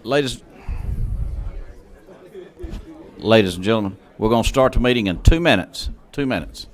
Ladies and gentlemen, we're going to start the meeting in 2 minutes. 2 minutes.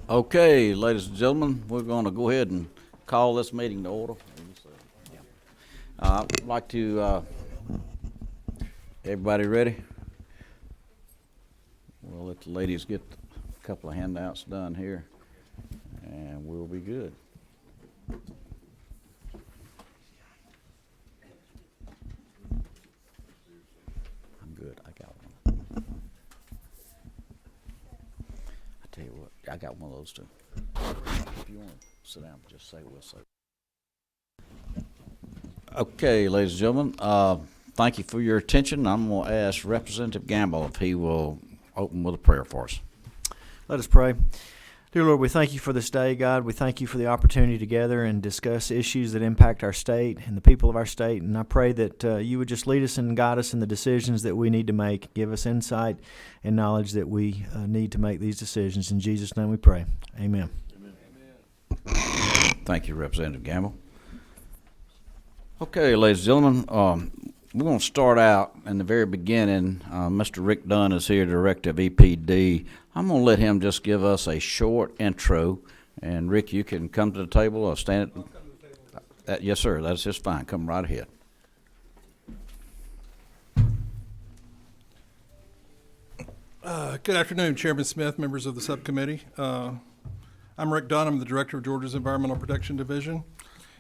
Okay, ladies and gentlemen, we're going to go ahead and call this meeting to order. I'd like to, everybody ready? We'll let the ladies get a couple of handouts done here, and we'll be good. I'm good, I got one. I tell you what, I got one of those too. If you want to sit down, just say we'll say. Okay, ladies and gentlemen, thank you for your attention. I'm going to ask Representative Gamble if he will open with a prayer for us. Let us pray. Dear Lord, we thank you for this day, God. We thank you for the opportunity to gather and discuss issues that impact our state and the people of our state. And I pray that you would just lead us and guide us in the decisions that we need to make. Give us insight and knowledge that we need to make these decisions. In Jesus' name we pray. Amen. Thank you, Representative Gamble. Okay, ladies and gentlemen, we're going to start out in the very beginning. Mr. Rick Dunn is here, Director of EPD. I'm going to let him just give us a short intro. And, Rick, you can come to the table or stand. I'll come to the table. Yes, sir. That's just fine. Come right ahead. Good afternoon, Chairman Smith, members of the subcommittee. I'm Rick Dunn. I'm the Director of Georgia's Environmental Protection Division.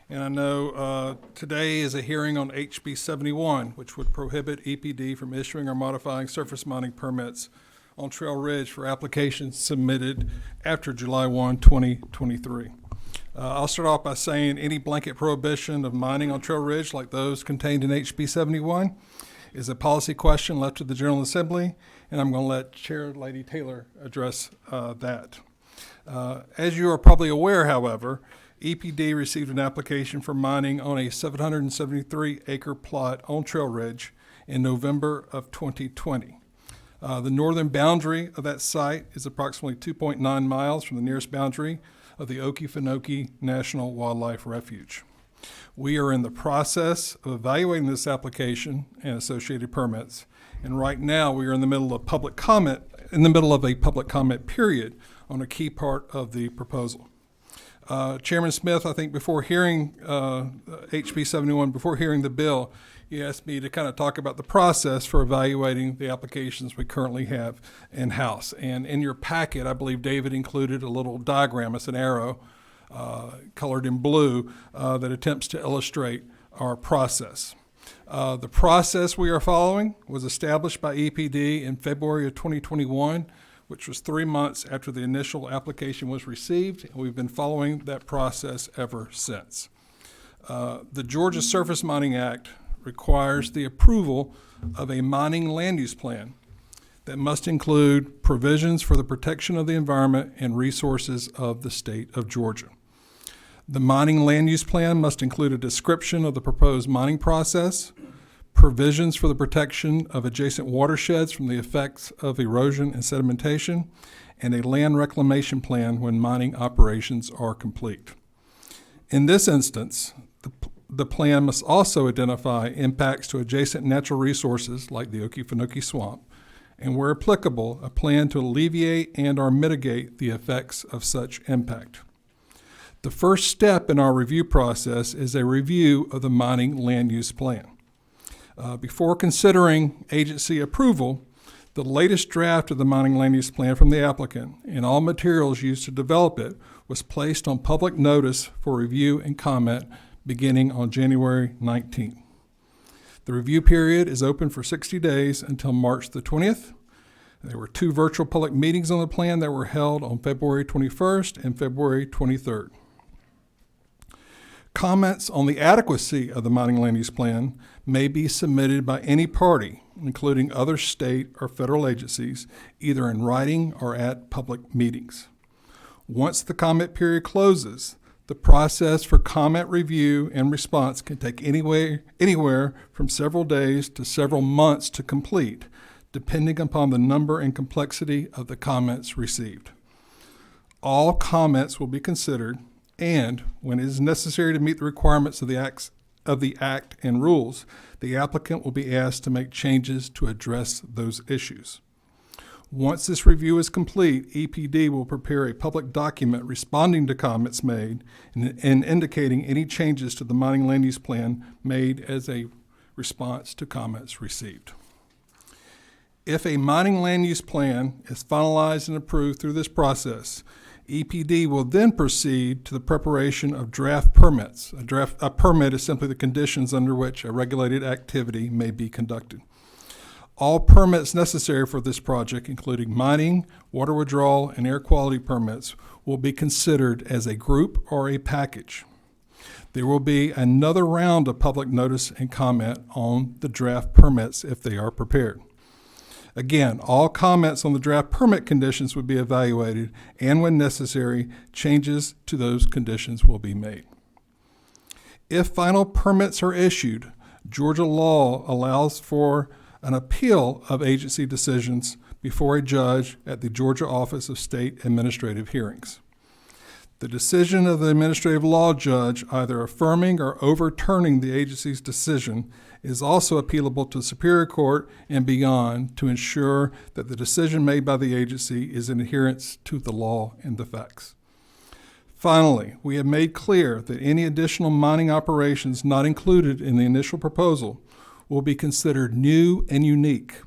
And I know today is a hearing on HB 71, which would prohibit EPD from issuing or modifying surface mining permits on Trail Ridge for applications submitted after July 1, 2023. I'll start off by saying any blanket prohibition of mining on Trail Ridge like those contained in HB 71 is a policy question left to the General Assembly, and I'm going to let Chair Lady Taylor address that. As you are probably aware, however, EPD received an application for mining on a 773-acre plot on Trail Ridge in November of 2020. The northern boundary of that site is approximately 2.9 miles from the nearest boundary of the Okefenokee National Wildlife Refuge. We are in the process of evaluating this application and associated permits, and right now we are in the middle of a public comment period on a key part of the proposal. Chairman Smith, I think before hearing HB 71, before hearing the bill, he asked me to kind of talk about the process for evaluating the applications we currently have in-house. And in your packet, I believe David included a little diagram. It's an arrow colored in blue that attempts to illustrate our process. The process we are following was established by EPD in February of 2021, which was 3 months after the initial application was received, and we've been following that process ever since. The Georgia Surface Mining Act requires the approval of a mining land use plan that must include provisions for the protection of the environment and resources of the state of Georgia. The mining land use plan must include a description of the proposed mining process, provisions for the protection of adjacent watersheds from the effects of erosion and sedimentation, and a land reclamation plan when mining operations are complete. In this instance, the the plan must also identify impacts to adjacent natural resources like the Okefenokee Swamp, and where applicable, a plan to alleviate and/or mitigate the effects of such impact. The first step in our review process is a review of the mining land use plan. Before considering agency approval, the latest draft of the mining land use plan from the applicant and all materials used to develop it was placed on public notice for review and comment beginning on January 19th. The review period is open for 60 days until March the 20th. There were 2 virtual public meetings on the plan that were held on February 21st and February 23rd. Comments on the adequacy of the mining land use plan may be submitted by any party, including other state or federal agencies, either in writing or at public meetings. Once the comment period closes, the process for comment review and response can take anywhere from several days to several months to complete, depending upon the number and complexity of the comments received. All comments will be considered, and when it is necessary to meet the requirements of the act and rules, the applicant will be asked to make changes to address those issues. Once this review is complete, EPD will prepare a public document responding to comments made and indicating any changes to the mining land use plan made as a response to comments received. If a mining land use plan is finalized and approved through this process, EPD will then proceed to the preparation of draft permits. A permit is simply the conditions under which a regulated activity may be conducted. All permits necessary for this project, including mining, water withdrawal, and air quality permits, will be considered as a group or a package. There will be another round of public notice and comment on the draft permits if they are prepared. Again, all comments on the draft permit conditions would be evaluated, and when necessary, changes to those conditions will be made. If final permits are issued, Georgia law allows for an appeal of agency decisions before a judge at the Georgia Office of State Administrative Hearings. The decision of the administrative law judge, either affirming or overturning the agency's decision, is also appealable to Superior Court and beyond to ensure that the decision made by the agency is in adherence to the law and the facts. Finally, we have made clear that any additional mining operations not included in the initial proposal will be considered new and unique,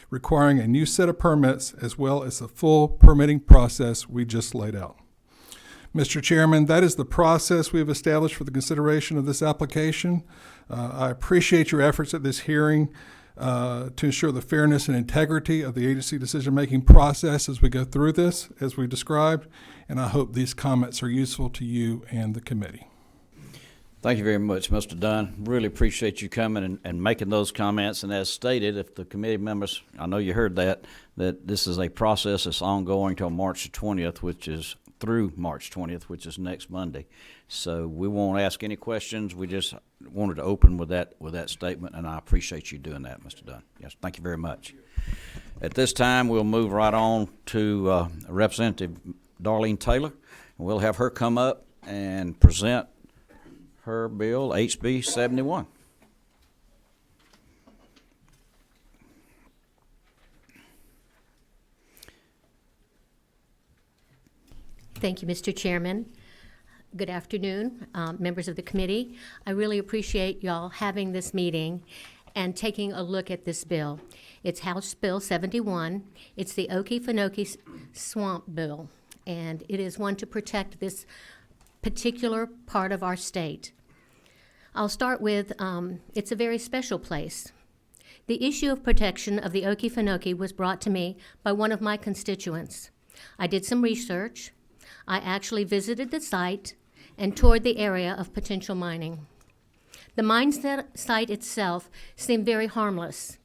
requiring a new set of permits as well as the full permitting process we just laid out. Mr. Chairman, that is the process we have established for the consideration of this application. I appreciate your efforts at this hearing to ensure the fairness and integrity of the agency decision-making process as we go through this, as we described, and I hope these comments are useful to you and the committee. Thank you very much, Mr. Dunn. Really appreciate you coming and making those comments. And as stated, if the committee members, I know you heard that this is a process that's ongoing till March the 20th, which is through March 20th, which is next Monday. So we won't ask any questions. We just wanted to open with that statement, and I appreciate you doing that, Mr. Dunn. Yes, thank you very much. At this time, we'll move right on to Representative Darlene Taylor, and we'll have her come up and present her bill, HB 71. Thank you, Mr. Chairman. Good afternoon, members of the committee. I really appreciate y'all having this meeting and taking a look at this bill. It's House Bill 71. It's the Okefenokee Swamp Bill, and it is one to protect this particular part of our state. I'll start with, it's a very special place. The issue of protection of the Okefenokee was brought to me by one of my constituents. I did some research. I actually visited the site and toured the area of potential mining. The mine site itself seemed very harmless.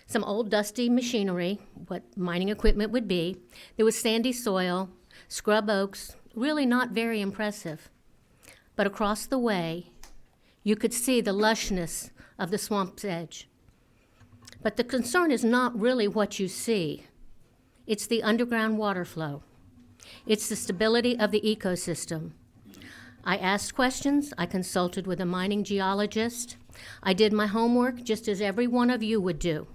Some old dusty machinery, what mining equipment would be. There was sandy soil, scrub oaks, really not very impressive. But across the way, you could see the lushness of the swamp's edge. But the concern is not really what you see. It's the underground water flow. It's the stability of the ecosystem. I asked questions, I consulted with a mining geologist. I did my homework just as every one of you would do.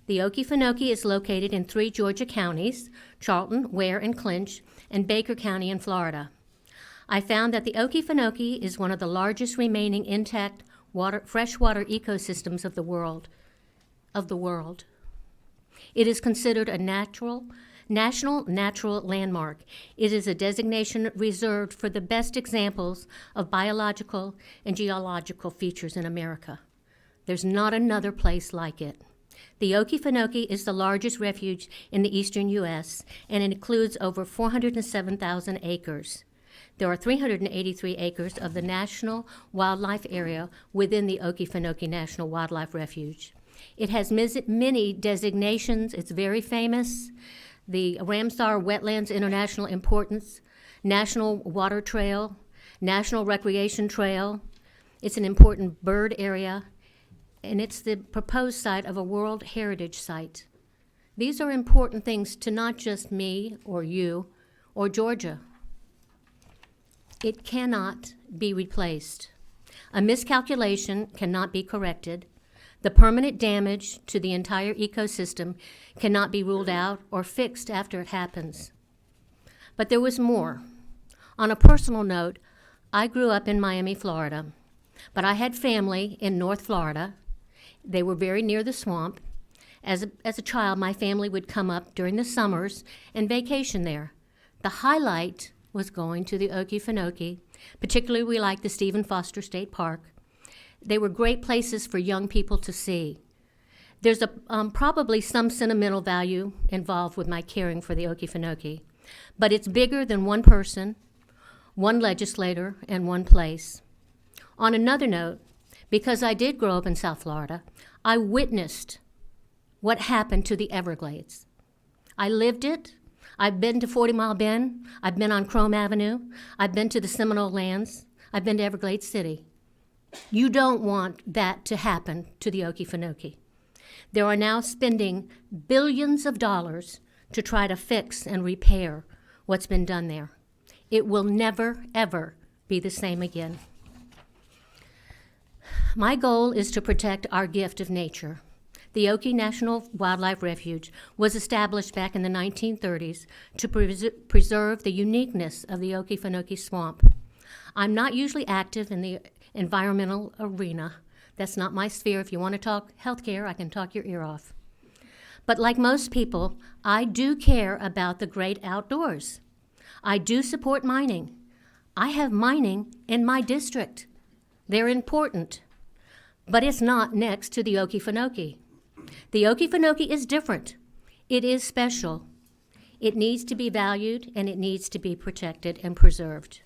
The Okefenokee is located in 3 Georgia counties, Charlton, Ware, and Clinch, and Baker County in Florida. I found that the Okefenokee is one of the largest remaining intact freshwater ecosystems of the world. It is considered a national natural landmark. It is a designation reserved for the best examples of biological and geological features in America. There's not another place like it. The Okefenokee is the largest refuge in the eastern U.S., and it includes over 407,000 acres. There are 383 acres of the National Wildlife Area within the Okefenokee National Wildlife Refuge. It has many designations. It's very famous. The Ramsar Wetlands International Importance, National Water Trail, National Recreation Trail. It's an important bird area, and it's the proposed site of a World Heritage Site. These are important things to not just me or you or Georgia. It cannot be replaced. A miscalculation cannot be corrected. The permanent damage to the entire ecosystem cannot be ruled out or fixed after it happens. But there was more. On a personal note, I grew up in Miami, Florida, but I had family in North Florida. They were very near the swamp. As a child, my family would come up during the summers and vacation there. The highlight was going to the Okefenokee. Particularly, we liked the Stephen Foster State Park. They were great places for young people to see. There's probably some sentimental value involved with my caring for the Okefenokee, but it's bigger than one person, one legislator, and one place. On another note, because I did grow up in South Florida, I witnessed what happened to the Everglades. I lived it. I've been to 40 Mile Bend. I've been on Chrome Avenue. I've been to the Seminole Lands. I've been to Everglades City. You don't want that to happen to the Okefenokee. They are now spending billions of dollars to try to fix and repair what's been done there. It will never, ever be the same again. My goal is to protect our gift of nature. The Okie National Wildlife Refuge was established back in the 1930s to preserve the uniqueness of the Okefenokee Swamp. I'm not usually active in the environmental arena. That's not my sphere. If you want to talk healthcare, I can talk your ear off. But like most people, I do care about the great outdoors. I do support mining. I have mining in my district. They're important. But it's not next to the Okefenokee. The Okefenokee is different. It is special. It needs to be valued, and it needs to be protected and preserved.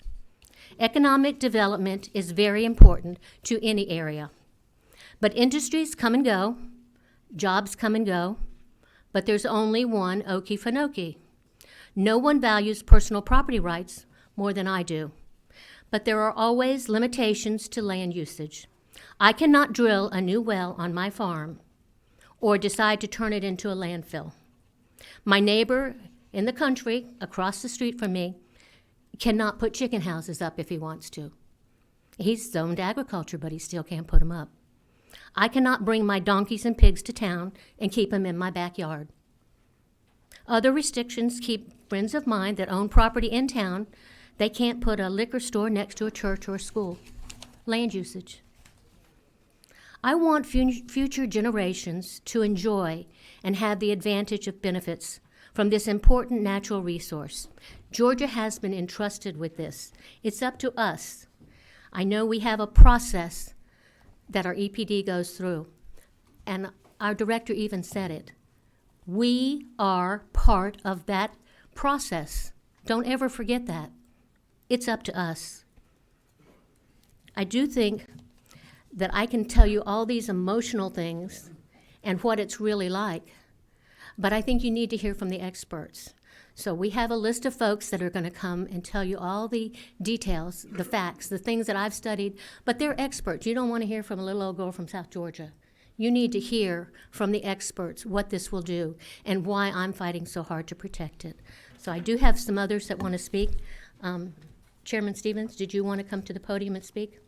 Economic development is very important to any area. But industries come and go, jobs come and go, but there's only one Okefenokee. No one values personal property rights more than I do. But there are always limitations to land usage. I cannot drill a new well on my farm or decide to turn it into a landfill. My neighbor in the country across the street from me cannot put chicken houses up if he wants to. He's zoned agriculture, but he still can't put them up. I cannot bring my donkeys and pigs to town and keep them in my backyard. Other restrictions keep friends of mine that own property in town. They can't put a liquor store next to a church or a school. Land usage. I want future generations to enjoy and have the advantage of benefits from this important natural resource. Georgia has been entrusted with this. It's up to us. I know we have a process that our EPD goes through, and our director even said it. We are part of that process. Don't ever forget that. It's up to us. I do think that I can tell you all these emotional things and what it's really like, but I think you need to hear from the experts. So we have a list of folks that are going to come and tell you all the details, the facts, the things that I've studied, but they're experts. You don't want to hear from a little old girl from South Georgia. You need to hear from the experts what this will do and why I'm fighting so hard to protect it. So I do have some others that want to speak. Chairman Stevens, did you want to come to the podium and speak?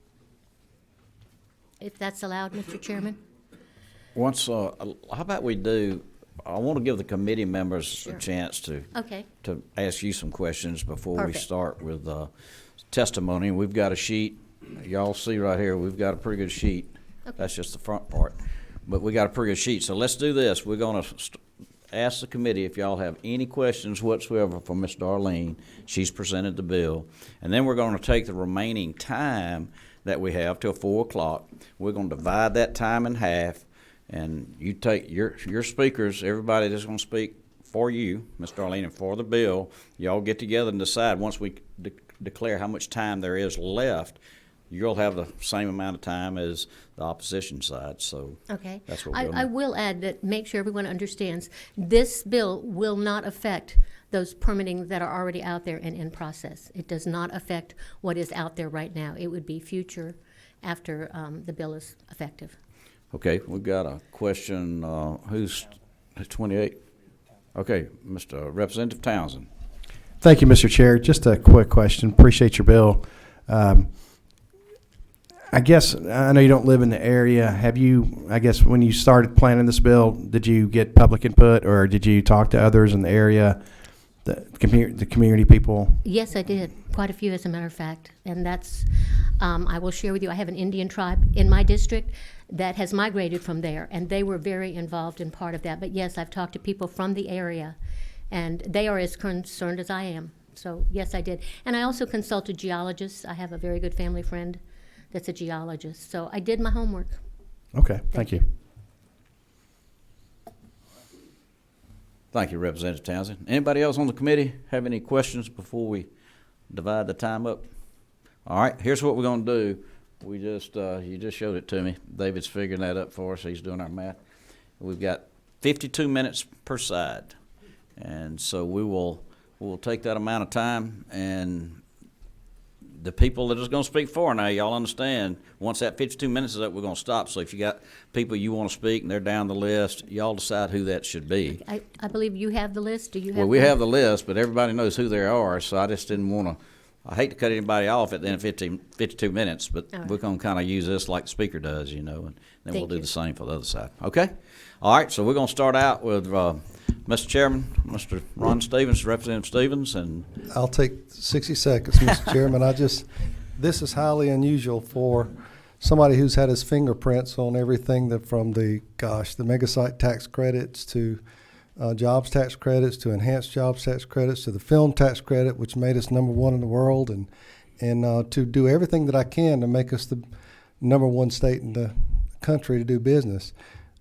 If that's allowed, Mr. Chairman? Once, how about we do, I want to give the committee members a Sure. chance to Okay, ask you some questions before we Perfect. start with testimony. We've got a sheet. Y'all see right here, we've got a pretty good sheet. Okay. That's just the front part. But we got a pretty good sheet. So let's do this. We're going to ask the committee if y'all have any questions whatsoever for Ms. Darlene. She's presented the bill. And then we're going to take the remaining time that we have till 4 o'clock. We're going to divide that time in half. And you take your speakers, everybody that's going to speak for you, Ms. Darlene, and for the bill, y'all get together and decide once we declare how much time there is left, you'll have the same amount of time as the opposition side. So okay. that's what we're I doing. will add that, make sure everyone understands, this bill will not affect those permitting that are already out there and in process. It does not affect what is out there right now. It would be future after the bill is effective. Okay, we've got a question. Who's 28? Okay, Mr. Representative Townsend. Thank you, Mr. Chair. Just a quick question. Appreciate your bill. I guess, I know you don't live in the area. Have you, I guess, when you started planning this bill, did you get public input or did you talk to others in the area, the community people? Yes, I did. Quite a few, as a matter of fact. And that's, I will share with you, I have an Indian tribe in my district that has migrated from there, and they were very involved in part of that. But yes, I've talked to people from the area, and they are as concerned as I am. So yes, I did. And I also consulted geologists. I have a very good family friend that's a geologist. So I did my homework. Okay, thank you. Thank you, Representative Townsend. Anybody else on the committee have any questions before we divide the time up? All right, here's what we're going to do. We just, you just showed it to me. David's figuring that up for us. He's doing our math. We've got 52 minutes per side. And so we'll take that amount of time, and the people that is going to speak for now, y'all understand, once that 52 minutes is up, we're going to stop. So if you got people you want to speak and they're down the list, y'all decide who that should be. I believe you have the list. Do you have? Well, we have the list, but everybody knows who they are, so I just didn't want to, I hate to cut anybody off at the end of 52 minutes, but All right. we're going to kind of use this like the speaker does, and then we'll Thank do you. the same for the other side. Okay? All right, so we're going to start out with Mr. Chairman, Mr. Ron Stevens, Representative Stevens, and I'll take 60 seconds, Mr. Chairman. This is highly unusual for somebody who's had his fingerprints on everything that from the mega site tax credits to jobs tax credits to enhanced jobs tax credits to the film tax credit, which made us #1 in the world, and to do everything that I can to make us the #1 state in the country to do business.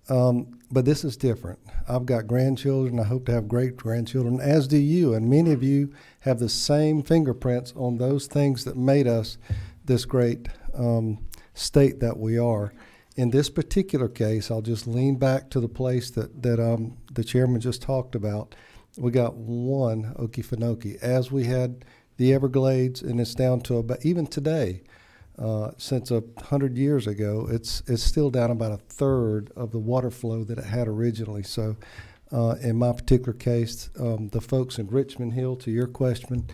But this is different. I've got grandchildren. I hope to have great grandchildren, as do you. And many of you have the same fingerprints on those things that made us this great state that we are. In this particular case, I'll just lean back to the place that the chairman just talked about. We got one Okefenokee, as we had the Everglades, and it's down to about, even today, since 100 years ago, it's still down about a third of the water flow that it had originally. So in my particular case, the folks in Richmond Hill, to your question,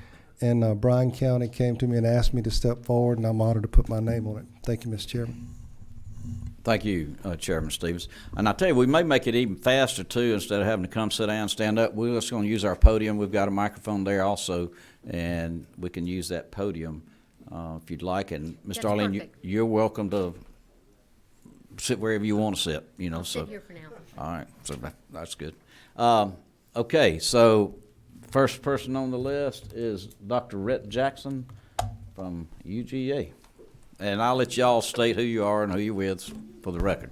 and Bryan County came to me and asked me to step forward, and I'm honored to put my name on it. Thank you, Mr. Chairman. thank you, Chairman Stevens. And I tell you, we may make it even faster, too, instead of having to come sit down, stand up. We're just going to use our podium. We've got a microphone there also, and we can use that podium if you'd like. And Ms. That's Darlene, perfect. you're welcome to sit wherever you want to sit, I'll so. sit here for now. All right, so that's good. Okay, so first person on the list is Dr. Rhett Jackson from UGA. And I'll let y'all state who you are and who you're with for the record.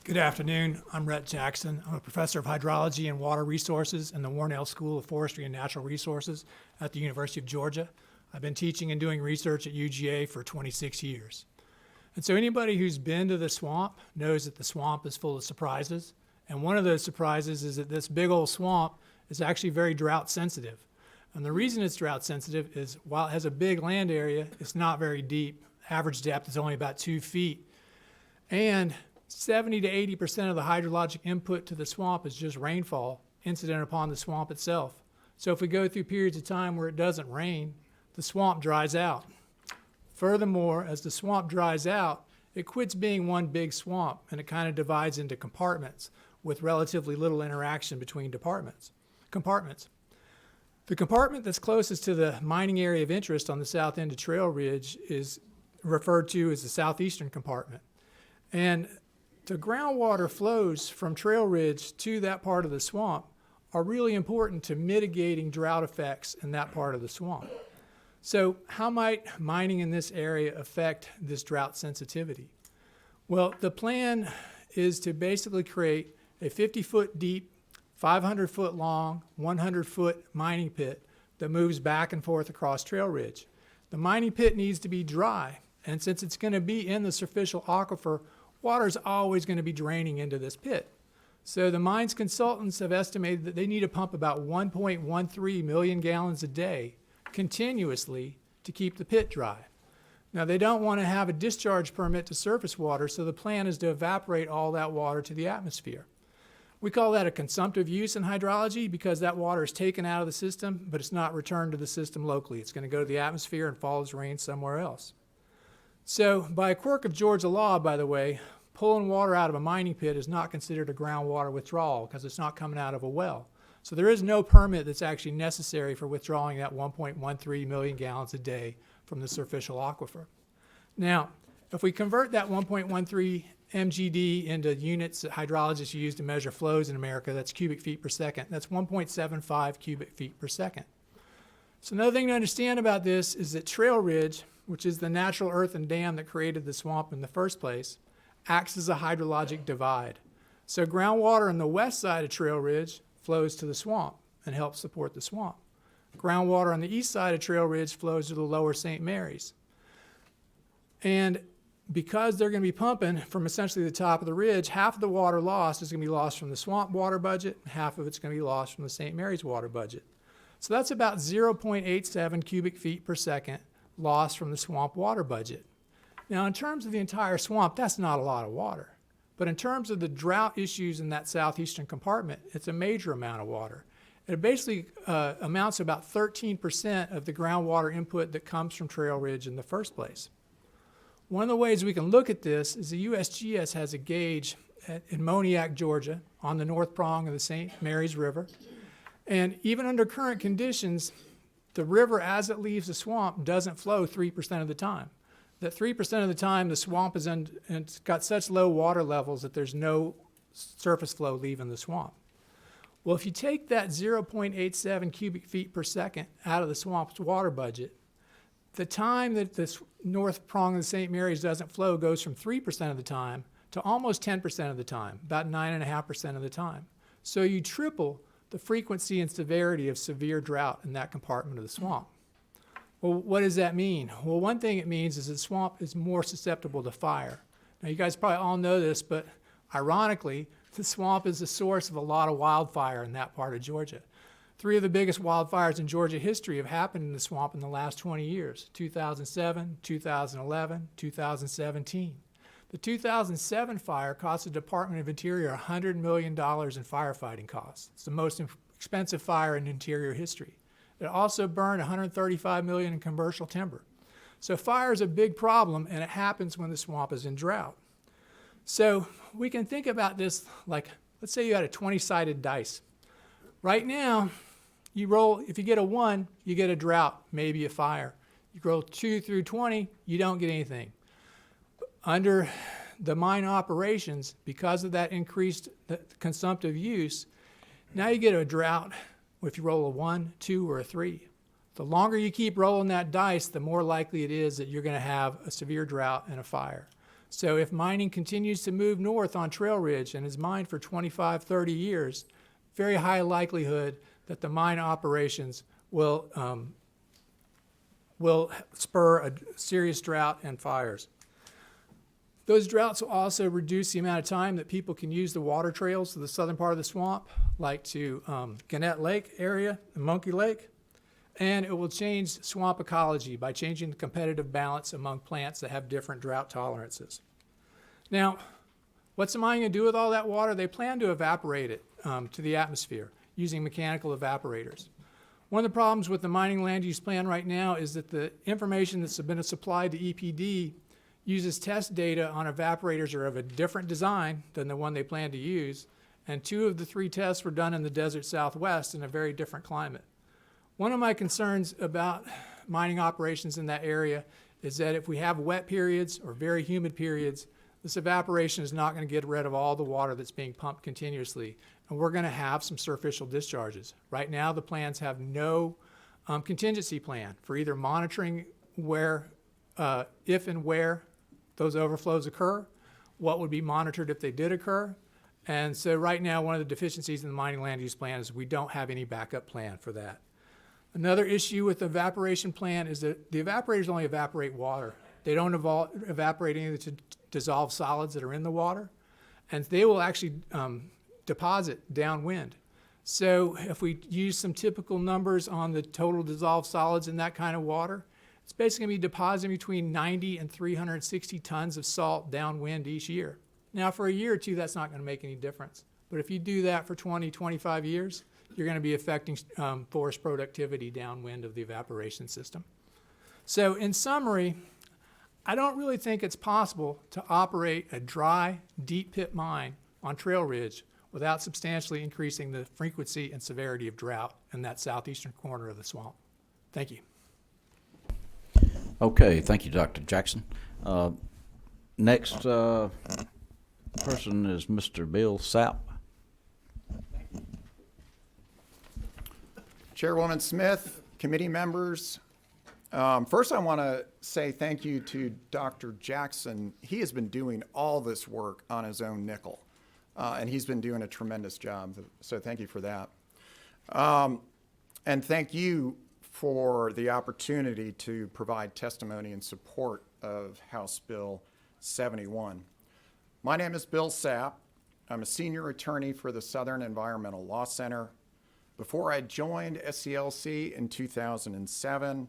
Good afternoon. I'm Rhett Jackson. I'm a professor of hydrology and water resources in the Warnell School of Forestry and Natural Resources at the University of Georgia. I've been teaching and doing research at UGA for 26 years. And so anybody who's been to the swamp knows that the swamp is full of surprises. And one of those surprises is that this big old swamp is actually very drought sensitive. And the reason it's drought sensitive is while it has a big land area, it's not very deep. Average depth is only about 2 feet. And 70 to 80% of the hydrologic input to the swamp is just rainfall incident upon the swamp itself. So if we go through periods of time where it doesn't rain, the swamp dries out. Furthermore, as the swamp dries out, it quits being one big swamp and it kind of divides into compartments with relatively little interaction between compartments. The compartment that's closest to the mining area of interest on the south end of Trail Ridge is referred to as the southeastern compartment. And the groundwater flows from Trail Ridge to that part of the swamp are really important to mitigating drought effects in that part of the swamp. So how might mining in this area affect this drought sensitivity? Well, the plan is to basically create a 50-foot deep, 500-foot long, 100-foot mining pit that moves back and forth across Trail Ridge. The mining pit needs to be dry, and since it's going to be in the superficial aquifer, water is always going to be draining into this pit. So the mines consultants have estimated that they need to pump about 1.13 million gallons a day continuously to keep the pit dry. Now, they don't want to have a discharge permit to surface water, so the plan is to evaporate all that water to the atmosphere. We call that a consumptive use in hydrology because that water is taken out of the system, but it's not returned to the system locally. It's going to go to the atmosphere and fall as rain somewhere else. So, by a quirk of Georgia law, by the way, pulling water out of a mining pit is not considered a groundwater withdrawal because it's not coming out of a well. So there is no permit that's actually necessary for withdrawing that 1.13 million gallons a day from the superficial aquifer. Now, if we convert that 1.13 MGD into units that hydrologists use to measure flows in America, that's cubic feet per second. That's 1.75 cubic feet per second. So another thing to understand about this is that Trail Ridge, which is the natural earthen dam that created the swamp in the first place, acts as a hydrologic divide. So groundwater on the west side of Trail Ridge flows to the swamp and helps support the swamp. Groundwater on the east side of Trail Ridge flows to the lower St. Mary's. And because they're going to be pumping from essentially the top of the ridge, half of the water lost is going to be lost from the swamp water budget, and half of it's going to be lost from the St. Mary's water budget. So that's about 0.87 cubic feet per second lost from the swamp water budget. Now, in terms of the entire swamp, that's not a lot of water. But in terms of the drought issues in that southeastern compartment, it's a major amount of water. It basically amounts to about 13% of the groundwater input that comes from Trail Ridge in the first place. One of the ways we can look at this is the USGS has a gauge in Moniac, Georgia, on the north prong of the St. Mary's River. And even under current conditions, the river as it leaves the swamp doesn't flow 3% of the time. That 3% of the time the swamp is in, and it's got such low water levels that there's no surface flow leaving the swamp. Well, if you take that 0.87 cubic feet per second out of the swamp's water budget, the time that this north prong of the St. Mary's doesn't flow goes from 3% of the time to almost 10% of the time, about 9.5% of the time. So you triple the frequency and severity of severe drought in that compartment of the swamp. Well, what does that mean? Well, one thing it means is the swamp is more susceptible to fire. Now, you guys probably all know this, but ironically, the swamp is the source of a lot of wildfire in that part of Georgia. 3 of the biggest wildfires in Georgia history have happened in the swamp in the last 20 years, 2007, 2011, 2017. The 2007 fire cost the Department of Interior $100 million in firefighting costs. It's the most expensive fire in Interior history. It also burned $135 million in commercial timber. So fire is a big problem, and it happens when the swamp is in drought. So we can think about this like, let's say you had a 20-sided dice. Right now, you roll, if you get a 1, you get a drought, maybe a fire. You roll 2 through 20, you don't get anything. Under the mine operations, because of that increased consumptive use, now you get a drought if you roll a 1, 2, or a 3. The longer you keep rolling that dice, the more likely it is that you're going to have a severe drought and a fire. So if mining continues to move north on Trail Ridge and is mined for 25, 30 years, very high likelihood that the mine operations will spur a serious drought and fires. Those droughts will also reduce the amount of time that people can use the water trails to the southern part of the swamp, like to Gannett Lake area and Monkey Lake. And it will change swamp ecology by changing the competitive balance among plants that have different drought tolerances. Now, what's the mine going to do with all that water? They plan to evaporate it to the atmosphere using mechanical evaporators. One of the problems with the mining land use plan right now is that the information that's been supplied to EPD uses test data on evaporators are of a different design than the one they plan to use, and 2 of the 3 tests were done in the desert Southwest in a very different climate. One of my concerns about mining operations in that area is that if we have wet periods or very humid periods, this evaporation is not going to get rid of all the water that's being pumped continuously, and we're going to have some surficial discharges. Right now, the plans have no contingency plan for either monitoring where, if and where those overflows occur, what would be monitored if they did occur. And so right now, one of the deficiencies in the mining land use plan is we don't have any backup plan for that. Another issue with the evaporation plan is that the evaporators only evaporate water. They don't evaporate any of the dissolved solids that are in the water, and they will actually deposit downwind. So if we use some typical numbers on the total dissolved solids in that kind of water, it's basically going to be depositing between 90 and 360 tons of salt downwind each year. Now, for a year or two, that's not going to make any difference. But if you do that for 20, 25 years, you're going to be affecting forest productivity downwind of the evaporation system. So in summary, I don't really think it's possible to operate a dry, deep pit mine on Trail Ridge without substantially increasing the frequency and severity of drought in that southeastern corner of the swamp. Thank you. Okay, thank you, Dr. Jackson. Next person is Mr. Bill Sapp. Chairwoman Smith, committee members, first I want to say thank you to Dr. Jackson. He has been doing all this work on his own nickel, and he's been doing a tremendous job, so thank you for that. And thank you for the opportunity to provide testimony in support of House Bill 71. My name is Bill Sapp. I'm a senior attorney for the Southern Environmental Law Center. Before I joined SCLC in 2007,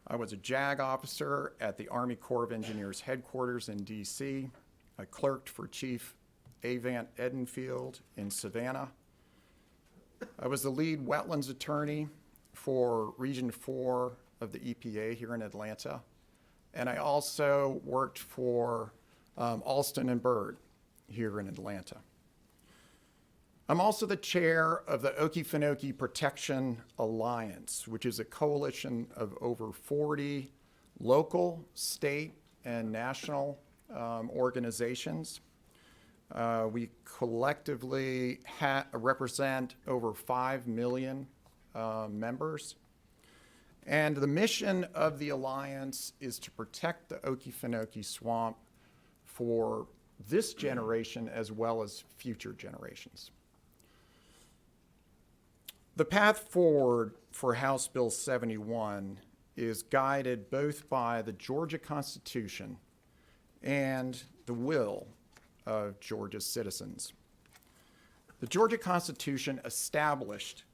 I was a JAG officer at the Army Corps of Engineers headquarters in DC. I clerked for Chief Avant Edenfield in Savannah. I was the lead wetlands attorney for Region 4 of the EPA here in Atlanta. And I also worked for Alston and Byrd here in Atlanta. I'm also the chair of the Okefenokee Protection Alliance, which is a coalition of over 40 local, state, and national organizations. We collectively represent over 5 million members. And the mission of the Alliance is to protect the Okefenokee Swamp for this generation as well as future generations. The path forward for House Bill 71 is guided both by the Georgia Constitution and the will of Georgia's citizens. The Georgia Constitution established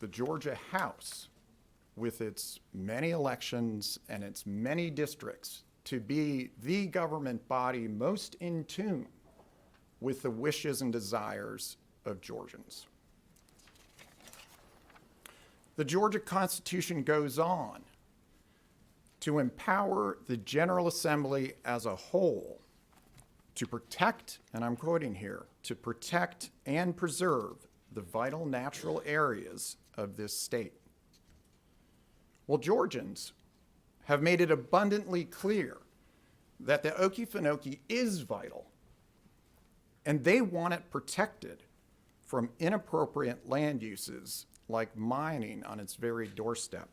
the Georgia House with its many elections and its many districts to be the government body most in tune with the wishes and desires of Georgians. The Georgia Constitution goes on to empower the General Assembly as a whole to protect, and I'm quoting here, to protect and preserve the vital natural areas of this state. Well, Georgians have made it abundantly clear that the Okefenokee is vital, and they want it protected from inappropriate land uses like mining on its very doorstep.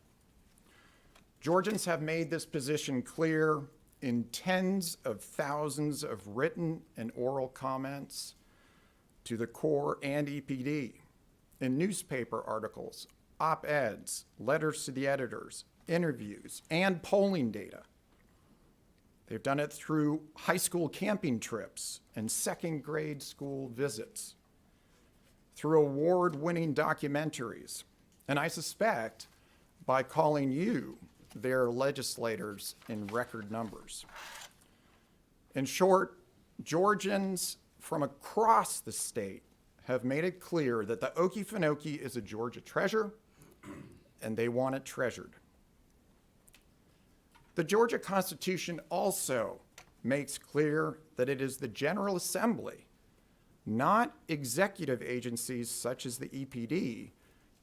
Georgians have made this position clear in tens of thousands of written and oral comments to the Corps and EPD, in newspaper articles, op-eds, letters to the editors, interviews, and polling data. They've done it through high school camping trips and second grade school visits, through award-winning documentaries, and I suspect by calling you their legislators in record numbers. In short, Georgians from across the state have made it clear that the Okefenokee is a Georgia treasure and they want it treasured. The Georgia Constitution also makes clear that it is the General Assembly, not executive agencies such as the EPD,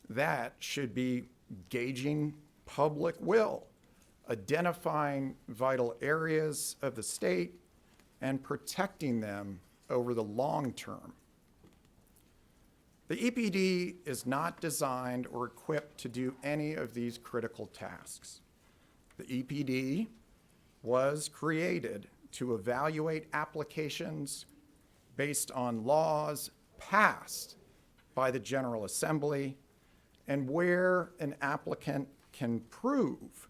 that should be gauging public will, identifying vital areas of the state, and protecting them over the long term. The EPD is not designed or equipped to do any of these critical tasks. The EPD was created to evaluate applications based on laws passed by the General Assembly and where an applicant can prove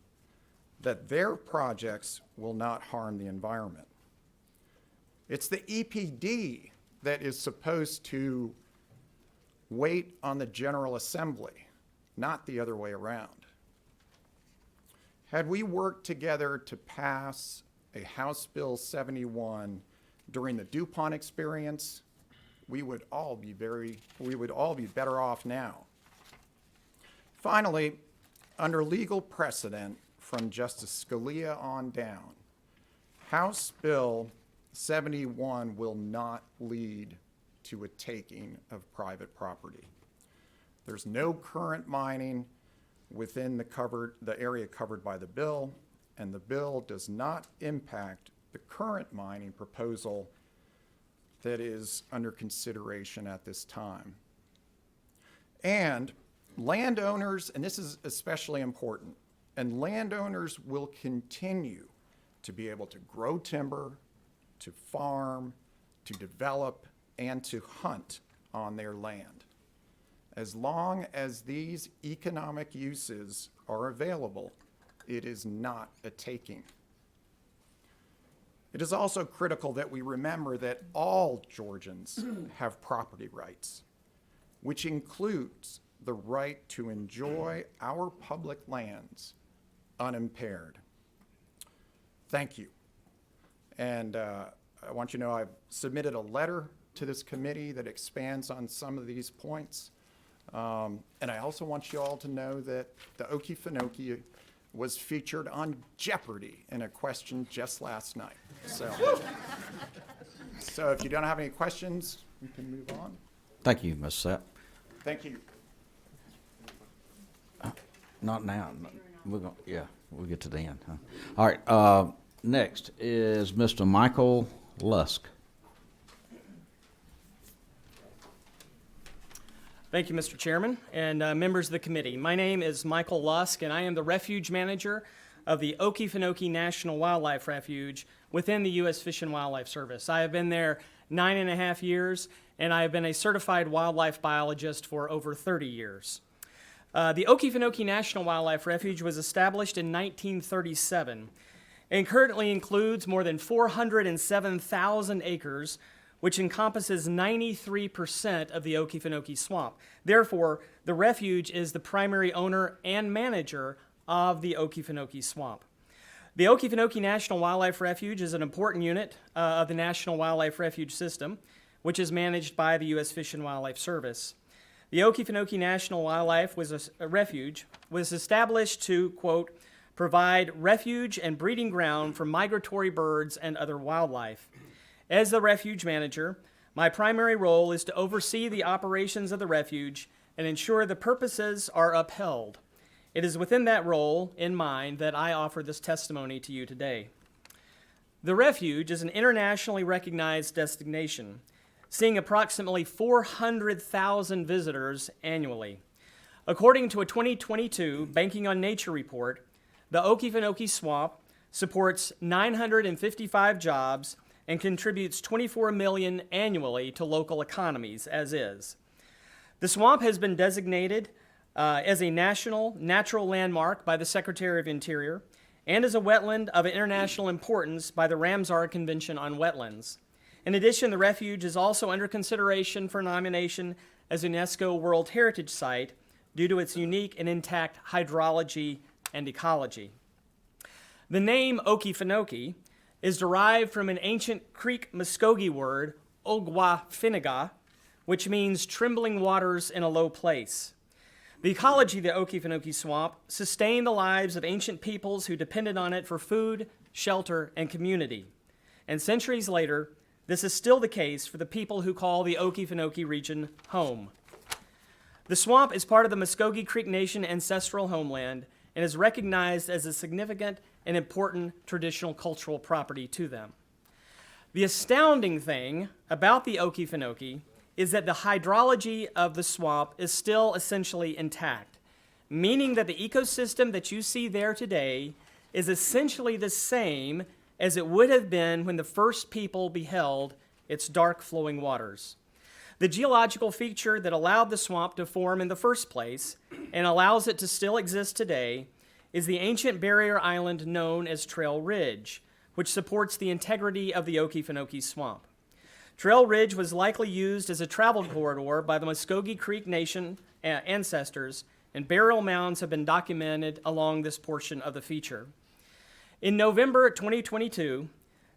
that their projects will not harm the environment. It's the EPD that is supposed to wait on the General Assembly, not the other way around. Had we worked together to pass a House Bill 71 during the DuPont experience, we would all be better off now. Finally, under legal precedent from Justice Scalia on down, House Bill 71 will not lead to a taking of private property. There's no current mining within the area covered by the bill, and the bill does not impact the current mining proposal that is under consideration at this time. And landowners, and this is especially important, and landowners will continue to be able to grow timber, to farm, to develop, and to hunt on their land. As long as these economic uses are available, it is not a taking. It is also critical that we remember that all Georgians have property rights, which includes the right to enjoy our public lands unimpaired. Thank you. And I want you to know I've submitted a letter to this committee that expands on some of these points. And I also want you all to know that the Okefenokee was featured on Jeopardy in a question just last night. So if you don't have any questions, we can move on. Thank you, Ms. Sapp. Thank you. Not now. We'll get to the end. Huh? All right. Next is Mr. Michael Lusk. Thank you, Mr. Chairman, and members of the committee. My name is Michael Lusk, and I am the refuge manager of the Okefenokee National Wildlife Refuge within the U.S. Fish and Wildlife Service. I have been there 9.5 years, and I have been a certified wildlife biologist for over 30 years. The Okefenokee National Wildlife Refuge was established in 1937 and currently includes more than 407,000 acres, which encompasses 93% of the Okefenokee Swamp. Therefore, the refuge is the primary owner and manager of the Okefenokee Swamp. The Okefenokee National Wildlife Refuge is an important unit of the National Wildlife Refuge System, which is managed by the U.S. Fish and Wildlife Service. The Okefenokee National Wildlife Refuge was established to, quote, provide refuge and breeding ground for migratory birds and other wildlife. As the refuge manager, my primary role is to oversee the operations of the refuge and ensure the purposes are upheld. It is within that role in mind that I offer this testimony to you today. The refuge is an internationally recognized destination, seeing approximately 400,000 visitors annually. According to a 2022 Banking on Nature report, the Okefenokee Swamp supports 955 jobs and contributes $24 million annually to local economies, as is. The swamp has been designated as a national natural landmark by the Secretary of Interior and as a wetland of international importance by the Ramsar Convention on Wetlands. In addition, the refuge is also under consideration for nomination as a UNESCO World Heritage Site due to its unique and intact hydrology and ecology. The name Okefenokee is derived from an ancient Creek Muskogee word, Ogwa Finnega, which means trembling waters in a low place. The ecology of the Okefenokee Swamp sustained the lives of ancient peoples who depended on it for food, shelter, and community. And centuries later, this is still the case for the people who call the Okefenokee region home. The swamp is part of the Muskogee Creek Nation ancestral homeland and is recognized as a significant and important traditional cultural property to them. The astounding thing about the Okefenokee is that the hydrology of the swamp is still essentially intact, meaning that the ecosystem that you see there today is essentially the same as it would have been when the first people beheld its dark flowing waters. The geological feature that allowed the swamp to form in the first place and allows it to still exist today is the ancient barrier island known as Trail Ridge, which supports the integrity of the Okefenokee Swamp. Trail Ridge was likely used as a travel corridor by the Muskogee Creek Nation ancestors, and burial mounds have been documented along this portion of the feature. In November 2022,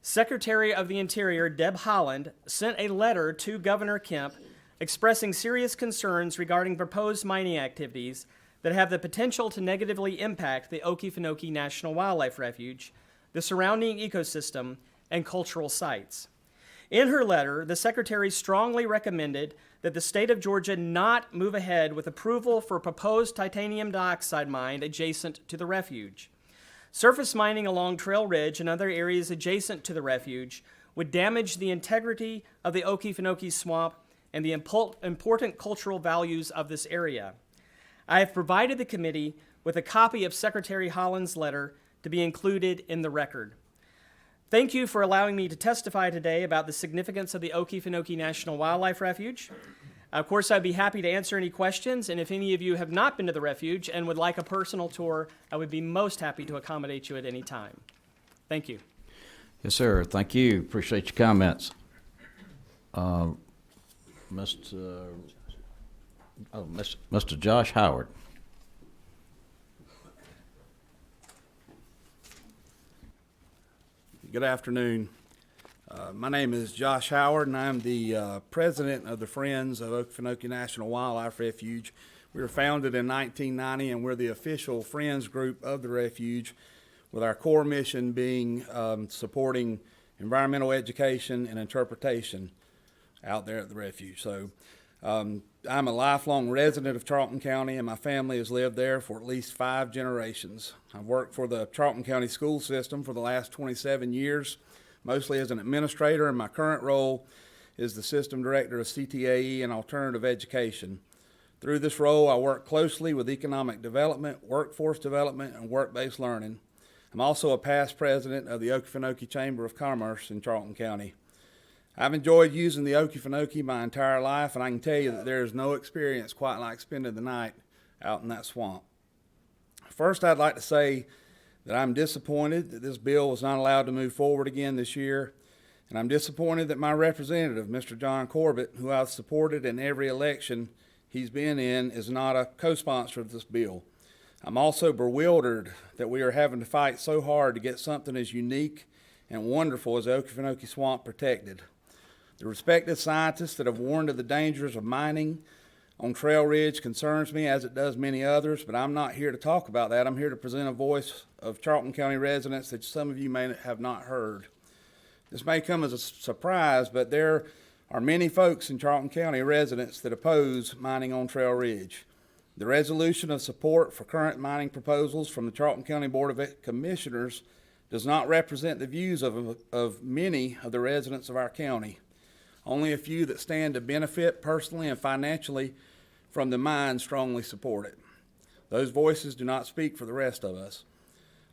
Secretary of the Interior Deb Haaland sent a letter to Governor Kemp expressing serious concerns regarding proposed mining activities that have the potential to negatively impact the Okefenokee National Wildlife Refuge, the surrounding ecosystem, and cultural sites. In her letter, the Secretary strongly recommended that the state of Georgia not move ahead with approval for proposed titanium dioxide mine adjacent to the refuge. Surface mining along Trail Ridge and other areas adjacent to the refuge would damage the integrity of the Okefenokee Swamp and the important cultural values of this area. I have provided the committee with a copy of Secretary Haaland's letter to be included in the record. Thank you for allowing me to testify today about the significance of the Okefenokee National Wildlife Refuge. Of course, I'd be happy to answer any questions, and if any of you have not been to the refuge and would like a personal tour, I would be most happy to accommodate you at any time. Thank you. Yes, sir. Thank you. Appreciate your comments. Mr. Josh Howard. Good afternoon. My name is Josh Howard, and I'm the president of the Friends of Okefenokee National Wildlife Refuge. We were founded in 1990, and we're the official Friends group of the refuge, with our core mission being supporting environmental education and interpretation out there at the refuge. So I'm a lifelong resident of Charlton County, and my family has lived there for at least 5 generations. I've worked for the Charlton County school system for the last 27 years, mostly as an administrator, and my current role is the system director of CTAE and alternative education. Through this role, I work closely with economic development, workforce development, and work-based learning. I'm also a past president of the Okefenokee Chamber of Commerce in Charlton County. I've enjoyed using the Okefenokee my entire life, and I can tell you that there is no experience quite like spending the night out in that swamp. First, I'd like to say that I'm disappointed that this bill was not allowed to move forward again this year, and I'm disappointed that my representative, Mr. John Corbett, who I've supported in every election he's been in, is not a co-sponsor of this bill. I'm also bewildered that we are having to fight so hard to get something as unique and wonderful as the Okefenokee Swamp protected. The respected scientists that have warned of the dangers of mining on Trail Ridge concerns me, as it does many others, but I'm not here to talk about that. I'm here to present a voice of Charlton County residents that some of you may have not heard. This may come as a surprise, but there are many folks in Charlton County residents that oppose mining on Trail Ridge. The resolution of support for current mining proposals from the Charlton County Board of Commissioners does not represent the views of many of the residents of our county. Only a few that stand to benefit personally and financially from the mine strongly support it. Those voices do not speak for the rest of us.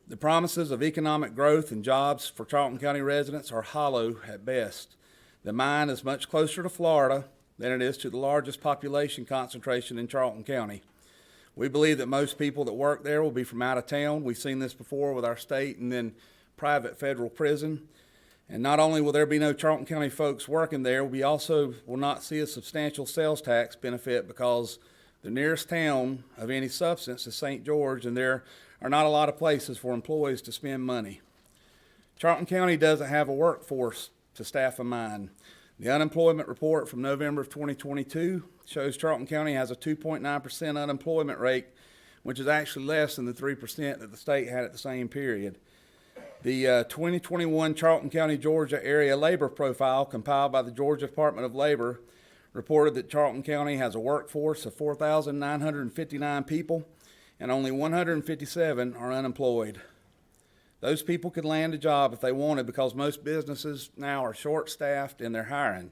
The promises of economic growth and jobs for Charlton County residents are hollow at best. The mine is much closer to Florida than it is to the largest population concentration in Charlton County. We believe that most people that work there will be from out of town. We've seen this before with our state and then private federal prison. And not only will there be no Charlton County folks working there, we also will not see a substantial sales tax benefit because the nearest town of any substance is St. George, and there are not a lot of places for employees to spend money. Charlton County doesn't have a workforce to staff a mine. The unemployment report from November of 2022 shows Charlton County has a 2.9% unemployment rate, which is actually less than the 3% that the state had at the same period. The 2021 Charlton County, Georgia area labor profile compiled by the Georgia Department of Labor reported that Charlton County has a workforce of 4,959 people and only 157 are unemployed. Those people could land a job if they wanted because most businesses now are short-staffed and they're hiring.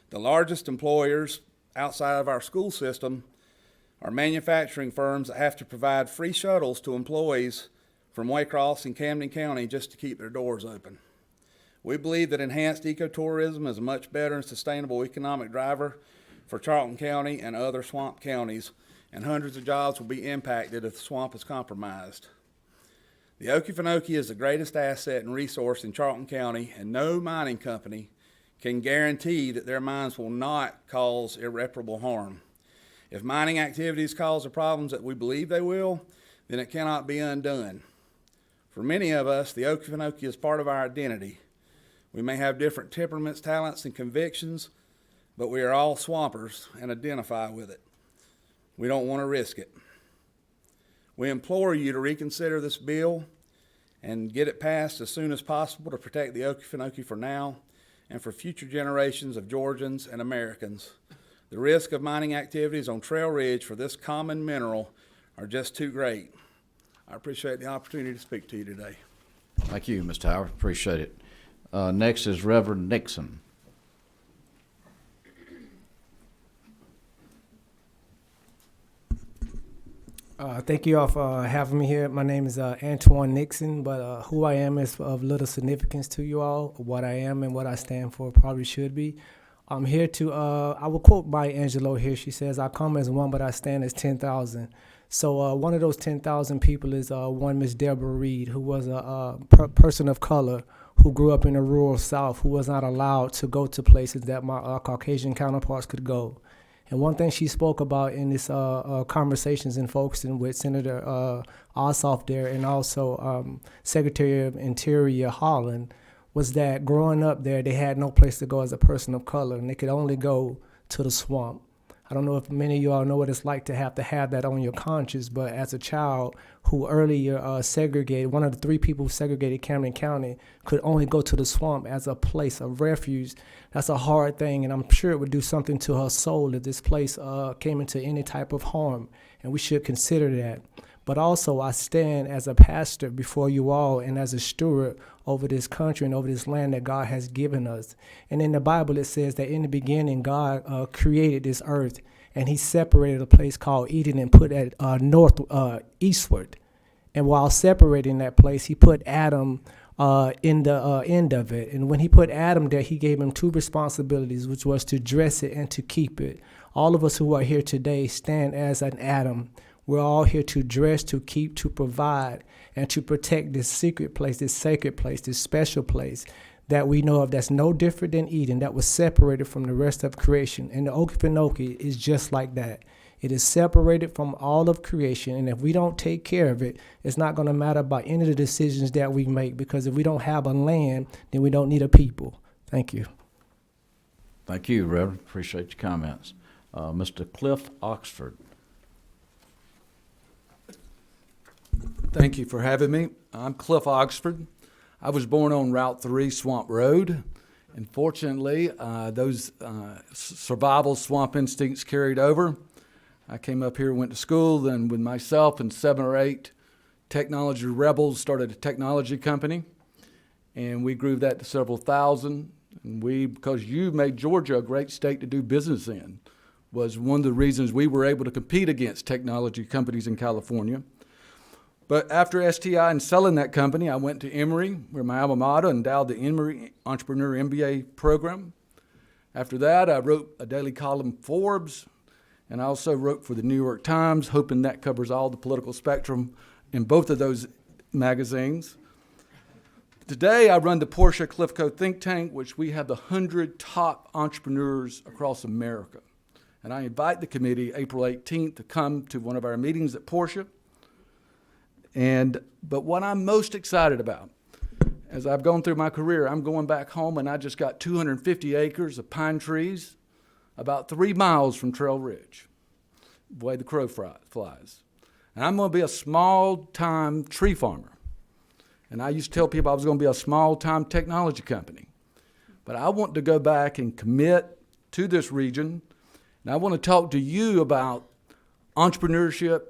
The largest employers outside of our school system are manufacturing firms that have to provide free shuttles to employees from Waycross and Camden County just to keep their doors open. We believe that enhanced ecotourism is a much better and sustainable economic driver for Charlton County and other swamp counties, and hundreds of jobs will be impacted if the swamp is compromised. The Okefenokee is the greatest asset and resource in Charlton County, and no mining company can guarantee that their mines will not cause irreparable harm. If mining activities cause the problems that we believe they will, then it cannot be undone. For many of us, the Okefenokee is part of our identity. We may have different temperaments, talents, and convictions, but we are all swampers and identify with it. We don't want to risk it. We implore you to reconsider this bill and get it passed as soon as possible to protect the Okefenokee for now and for future generations of Georgians and Americans. The risk of mining activities on Trail Ridge for this common mineral are just too great. I appreciate the opportunity to speak to you today. Thank you, Mr. Howard. Appreciate it. Next is Reverend Nixon. Thank you all for having me here. My name is Antoine Nixon, but who I am is of little significance to you all. What I am and what I stand for probably should be. I'm here to, I will quote Maya Angelou here. She says, "I come as one, but I stand as 10,000. So one of those 10,000 people is one Miss Deborah Reed, who was a person of color who grew up in the rural South, who was not allowed to go to places that my Caucasian counterparts could go. And one thing she spoke about in this conversations in Folkestone with Senator Ossoff there and also Secretary of Interior Holland was that growing up there, they had no place to go as a person of color, and they could only go to the swamp. I don't know if many of you all know what it's like to have that on your conscience, but as a child who earlier segregated, one of the 3 people who segregated Camden County could only go to the swamp as a place of refuge. That's a hard thing, and I'm sure it would do something to her soul if this place came into any type of harm, and we should consider that. But also, I stand as a pastor before you all and as a steward over this country and over this land that God has given us. And in the Bible, it says that in the beginning, God created this earth, and he separated a place called Eden and put it eastward. And while separating that place, he put Adam in the end of it. And when he put Adam there, he gave him 2 responsibilities, which was to dress it and to keep it. All of us who are here today stand as an Adam. We're all here to dress, to keep, to provide, and to protect this secret place, this sacred place, this special place that we know of that's no different than Eden, that was separated from the rest of creation. And the Okefenokee is just like that. It is separated from all of creation, and if we don't take care of it, it's not going to matter about any of the decisions that we make, because if we don't have a land, then we don't need a people. Thank you. Thank you, Reverend. Appreciate your comments. Mr. Cliff Oxford. Thank you for having me. I'm Cliff Oxford. I was born on Route 3, Swamp Road. And fortunately, those survival swamp instincts carried over. I came up here, went to school, then with myself and 7 or 8 technology rebels started a technology company. And we grew that to several thousand. And because you made Georgia a great state to do business in, was one of the reasons we were able to compete against technology companies in California. But after STI and selling that company, I went to Emory, where my alma mater, endowed the Emory Entrepreneur MBA program. After that, I wrote a daily column for Forbes, and I also wrote for the New York Times, hoping that covers all the political spectrum in both of those magazines. Today, I run the Porsche Cliffco think tank, which we have the 100 top entrepreneurs across America. And I invite the committee April 18th to come to one of our meetings at Porsche. But what I'm most excited about, as I've gone through my career, I'm going back home and I just got 250 acres of pine trees about 3 miles from Trail Ridge, the way the crow flies. And I'm going to be a small-time tree farmer. And I used to tell people I was going to be a small-time technology company. But I want to go back and commit to this region. And I want to talk to you about entrepreneurship,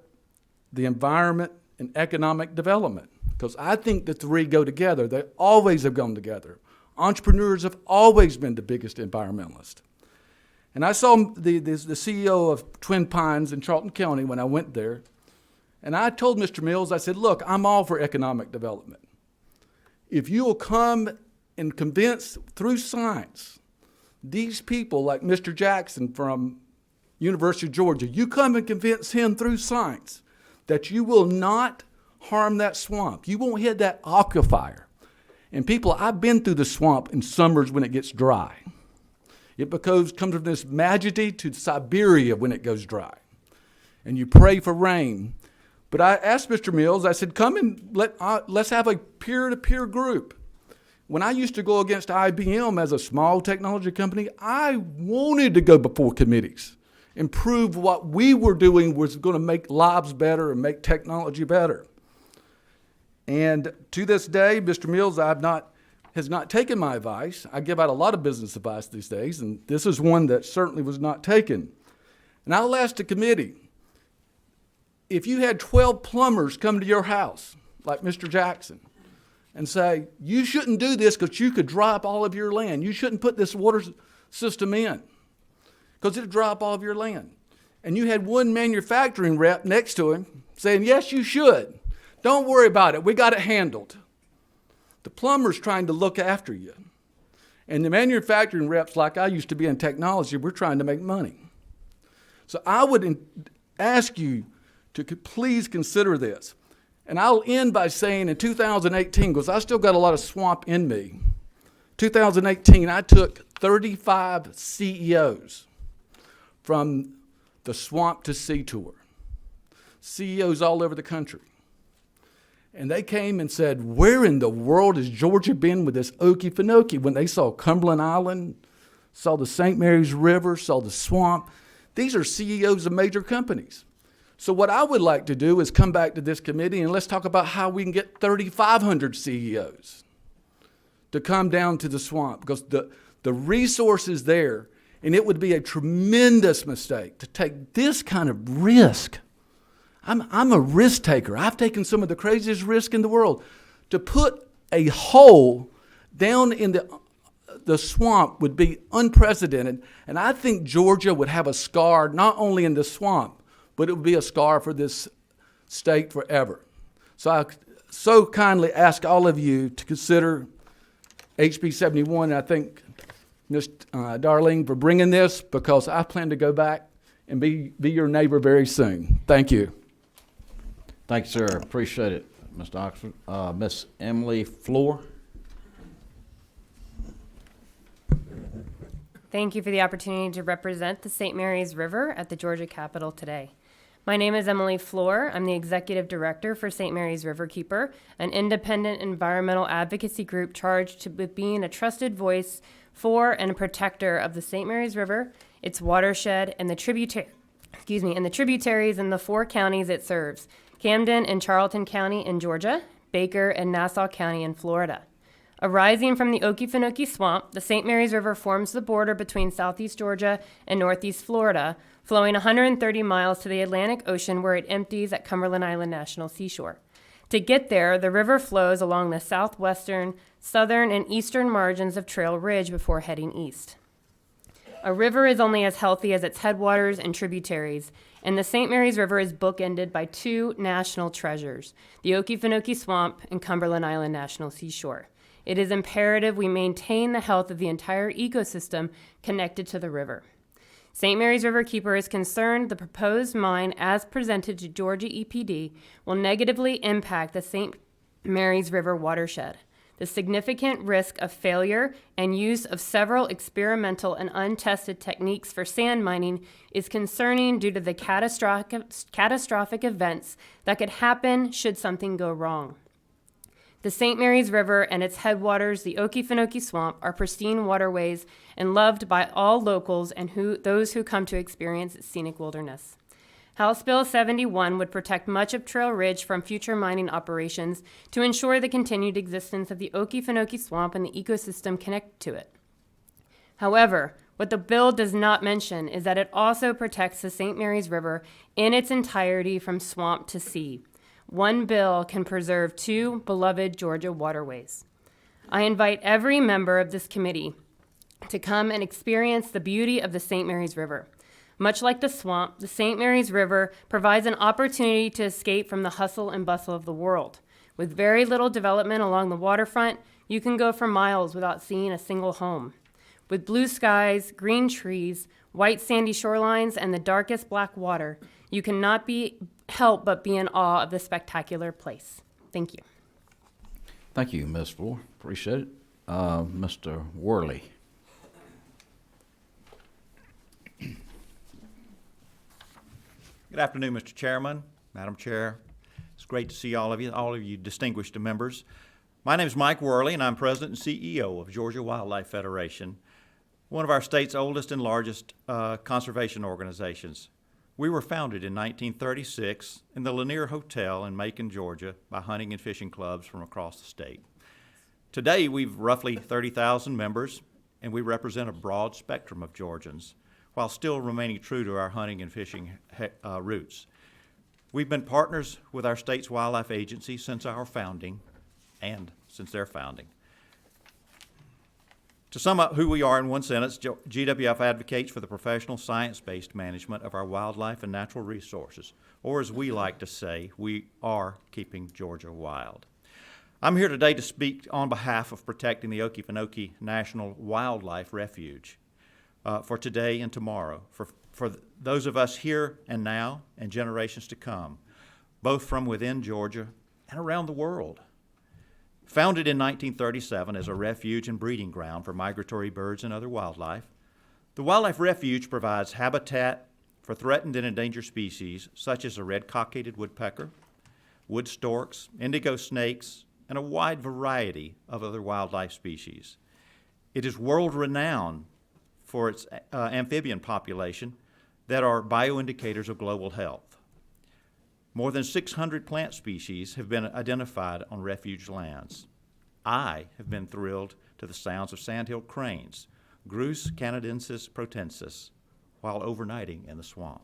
the environment, and economic development. Because I think the three go together. They always have gone together. Entrepreneurs have always been the biggest environmentalists. And I saw the CEO of Twin Pines in Charlton County when I went there. And I told Mr. Mills, I said, look, I'm all for economic development. If you will come and convince through science these people like Mr. Jackson from University of Georgia, you come and convince him through science that you will not harm that swamp. You won't hit that aquifer. And people, I've been through the swamp in summers when it gets dry. It comes from this Majesty to Siberia when it goes dry. And you pray for rain. But I asked Mr. Mills, I said, come and let's have a peer-to-peer group. When I used to go against IBM as a small technology company, I wanted to go before committees and prove what we were doing was going to make lives better and make technology better. And to this day, Mr. Mills has not taken my advice. I give out a lot of business advice these days, and this is one that certainly was not taken. And I'll ask the committee, if you had 12 plumbers come to your house, like Mr. Jackson, and say, you shouldn't do this because you could dry up all of your land. You shouldn't put this water system in because it'll dry up all of your land. And you had one manufacturing rep next to him saying, yes, you should. Don't worry about it. We got it handled. The plumber's trying to look after you. And the manufacturing reps, like I used to be in technology, we're trying to make money. So I would ask you to please consider this. And I'll end by saying in 2018, because I still got a lot of swamp in me, 2018, I took 35 CEOs from the Swamp to Sea Tour, CEOs all over the country. And they came and said, where in the world has Georgia been with this Okefenokee? When they saw Cumberland Island, saw the St. Mary's River, saw the swamp. These are CEOs of major companies. So what I would like to do is come back to this committee and let's talk about how we can get 3,500 CEOs to come down to the swamp, because the resource is there, and it would be a tremendous mistake to take this kind of risk. I'm a risk taker. I've taken some of the craziest risk in the world. To put a hole down in the swamp would be unprecedented, and I think Georgia would have a scar not only in the swamp, but it would be a scar for this state forever. So I so kindly ask all of you to consider HB 71. And I thank Ms. Darlene for bringing this, because I plan to go back and be your neighbor very soon. Thank you. Thank you, sir. Appreciate it, Mr. Oxford. Miss Emily Floor. Thank you for the opportunity to represent the St. Mary's River at the Georgia Capitol today. My name is Emily Floor. I'm the Executive Director for St. Mary's Riverkeeper, an independent environmental advocacy group charged with being a trusted voice for and a protector of the St. Mary's River, its watershed, and the tributaries in the 4 counties it serves: Camden and Charlton County in Georgia, Baker and Nassau County in Florida. Arising from the Okefenokee Swamp, the St. Mary's River forms the border between southeast Georgia and northeast Florida, flowing 130 miles to the Atlantic Ocean, where it empties at Cumberland Island National Seashore. To get there, the river flows along the southwestern, southern, and eastern margins of Trail Ridge before heading east. A river is only as healthy as its headwaters and tributaries, and the St. Mary's River is bookended by 2 national treasures, the Okefenokee Swamp and Cumberland Island National Seashore. It is imperative we maintain the health of the entire ecosystem connected to the river. St. Mary's Riverkeeper is concerned the proposed mine, as presented to Georgia EPD, will negatively impact the St. Mary's River watershed. The significant risk of failure and use of several experimental and untested techniques for sand mining is concerning due to the catastrophic events that could happen should something go wrong. The St. Mary's River and its headwaters, the Okefenokee Swamp, are pristine waterways and loved by all locals and those who come to experience its scenic wilderness. House Bill 71 would protect much of Trail Ridge from future mining operations to ensure the continued existence of the Okefenokee Swamp and the ecosystem connected to it. However, what the bill does not mention is that it also protects the St. Mary's River in its entirety from swamp to sea. One bill can preserve two beloved Georgia waterways. I invite every member of this committee to come and experience the beauty of the St. Mary's River. Much like the swamp, the St. Mary's River provides an opportunity to escape from the hustle and bustle of the world. With very little development along the waterfront, you can go for miles without seeing a single home. With blue skies, green trees, white sandy shorelines, and the darkest black water, you cannot help but be in awe of the spectacular place. Thank you. Thank you, Ms. Floor. Appreciate it. Mr. Worley. Good afternoon, Mr. Chairman, Madam Chair. It's great to see all of you distinguished members. My name is Mike Worley, and I'm President and CEO of Georgia Wildlife Federation, one of our state's oldest and largest conservation organizations. We were founded in 1936 in the Lanier Hotel in Macon, Georgia, by hunting and fishing clubs from across the state. Today, we've roughly 30,000 members, and we represent a broad spectrum of Georgians, while still remaining true to our hunting and fishing roots. We've been partners with our state's wildlife agency since our founding and since their founding. To sum up who we are in one sentence, GWF advocates for the professional science-based management of our wildlife and natural resources, or as we like to say, we are keeping Georgia wild. I'm here today to speak on behalf of protecting the Okefenokee National Wildlife Refuge for today and tomorrow, for those of us here and now and generations to come, both from within Georgia and around the world. Founded in 1937 as a refuge and breeding ground for migratory birds and other wildlife, the Wildlife Refuge provides habitat for threatened and endangered species such as the red-cockaded woodpecker, wood storks, indigo snakes, and a wide variety of other wildlife species. It is world-renowned for its amphibian population that are bioindicators of global health. More than 600 plant species have been identified on refuge lands. I have been thrilled to the sounds of sandhill cranes, Grus canadensis protensis, while overnighting in the swamp.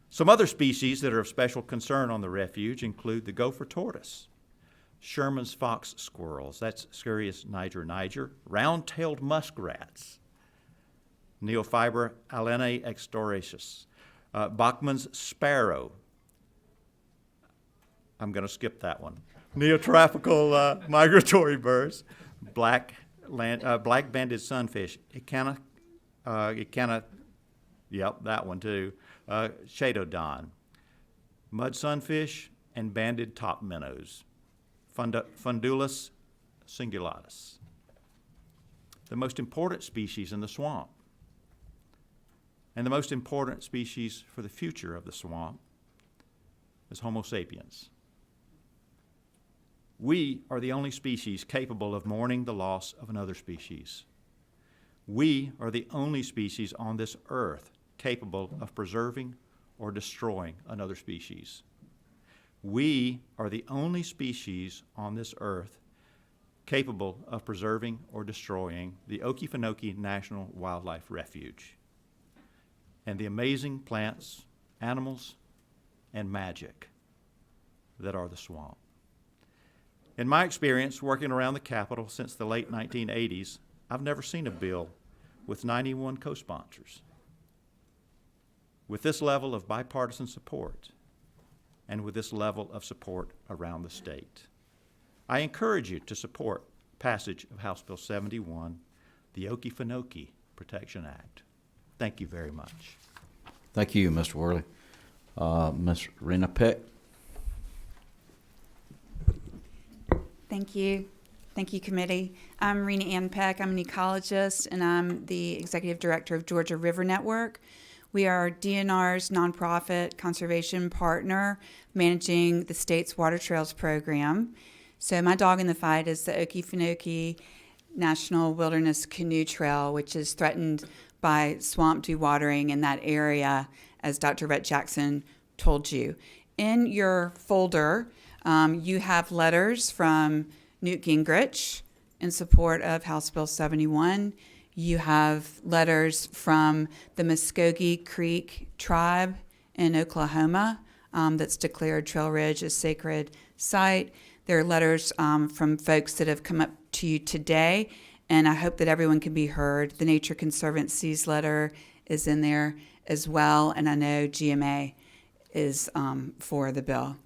Some other species that are of special concern on the refuge include the gopher tortoise, Sherman's fox squirrels, that's Scurius niger, round-tailed muskrats, Neophyber alene extoraceus, Bachman's sparrow, I'm going to skip that one, neotropical migratory birds, black-banded sunfish, yep, that one too, Chaetodon, mud sunfish, and banded top minnows, Fundulus cingulatus. The most important species in the swamp, and the most important species for the future of the swamp, is Homo sapiens. We are the only species capable of mourning the loss of another species. We are the only species on this earth capable of preserving or destroying another species. We are the only species on this earth capable of preserving or destroying the Okefenokee National Wildlife Refuge and the amazing plants, animals, and magic that are the swamp. In my experience working around the Capitol since the late 1980s, I've never seen a bill with 91 co-sponsors. With this level of bipartisan support and with this level of support around the state, I encourage you to support passage of House Bill 71, the Okefenokee Protection Act. Thank you very much. Thank you, Mr. Worley. Ms. Rena Peck. Thank you. Thank you, committee. I'm Rena Ann Peck. I'm an ecologist, and I'm the executive director of Georgia River Network. We are DNR's nonprofit conservation partner managing the state's water trails program. So my dog in the fight is the Okefenokee National Wilderness Canoe Trail, which is threatened by swamp dewatering in that area, as Dr. Rhett Jackson told you. In your folder, you have letters from Newt Gingrich in support of House Bill 71. You have letters from the Muskogee Creek tribe in Oklahoma that's declared Trail Ridge a sacred site. There are letters from folks that have come up to you today, and I hope that everyone can be heard. The Nature Conservancy's letter is in there as well, and I know GMA is for the bill.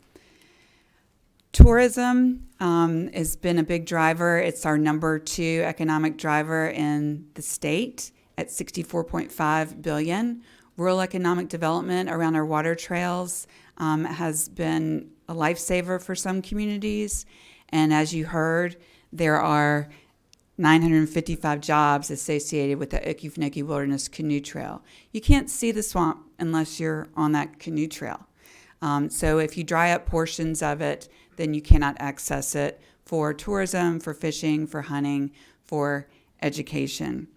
Tourism has been a big driver. It's our number 2 economic driver in the state at $64.5 billion. Rural economic development around our water trails has been a lifesaver for some communities. And as you heard, there are 955 jobs associated with the Okefenokee Wilderness Canoe Trail. You can't see the swamp unless you're on that canoe trail. So if you dry up portions of it, then you cannot access it for tourism, for fishing, for hunting, for education.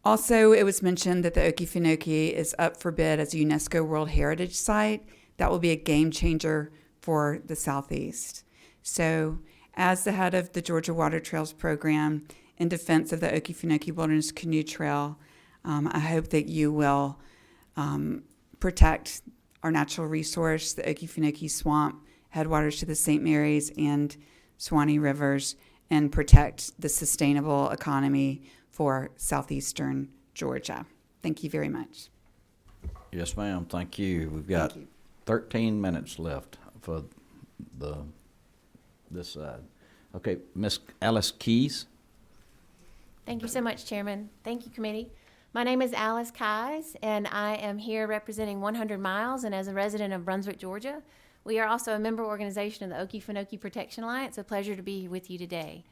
Also, it was mentioned that the Okefenokee is up for bid as a UNESCO World Heritage Site. That will be a game changer for the Southeast. So, as the head of the Georgia Water Trails Program in defense of the Okefenokee Wilderness Canoe Trail, I hope that you will protect our natural resource, the Okefenokee Swamp, headwaters to the St. Mary's and Suwannee Rivers, and protect the sustainable economy for southeastern Georgia. Thank you very much. Yes, ma'am. Thank you. We've got 13 minutes left for this side. Okay, Miss Alice Keys. Thank you so much, Chairman. Thank you, committee. My name is Alice Keyes, and I am here representing 100 Miles and as a resident of Brunswick, Georgia. We are also a member organization of the Okefenokee Protection Alliance. A pleasure to be with you today.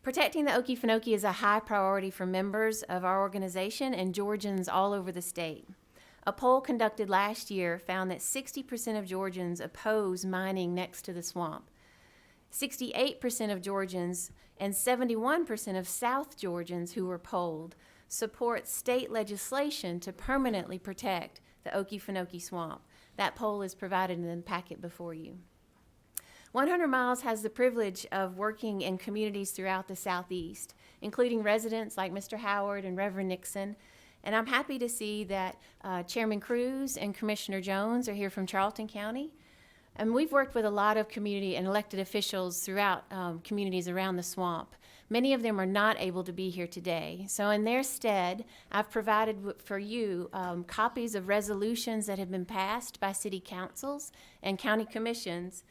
Protecting the Okefenokee is a high priority for members of our organization and Georgians all over the state. A poll conducted last year found that 60% of Georgians oppose mining next to the swamp. 68% of Georgians and 71% of South Georgians who were polled support state legislation to permanently protect the Okefenokee Swamp. That poll is provided in the packet before you. 100 Miles has the privilege of working in communities throughout the Southeast, including residents like Mr. Howard and Reverend Nixon. And I'm happy to see that Chairman Cruz and Commissioner Jones are here from Charlton County. And we've worked with a lot of community and elected officials throughout communities around the swamp. Many of them are not able to be here today. So in their stead, I've provided for you copies of resolutions that have been passed by city councils and county commissions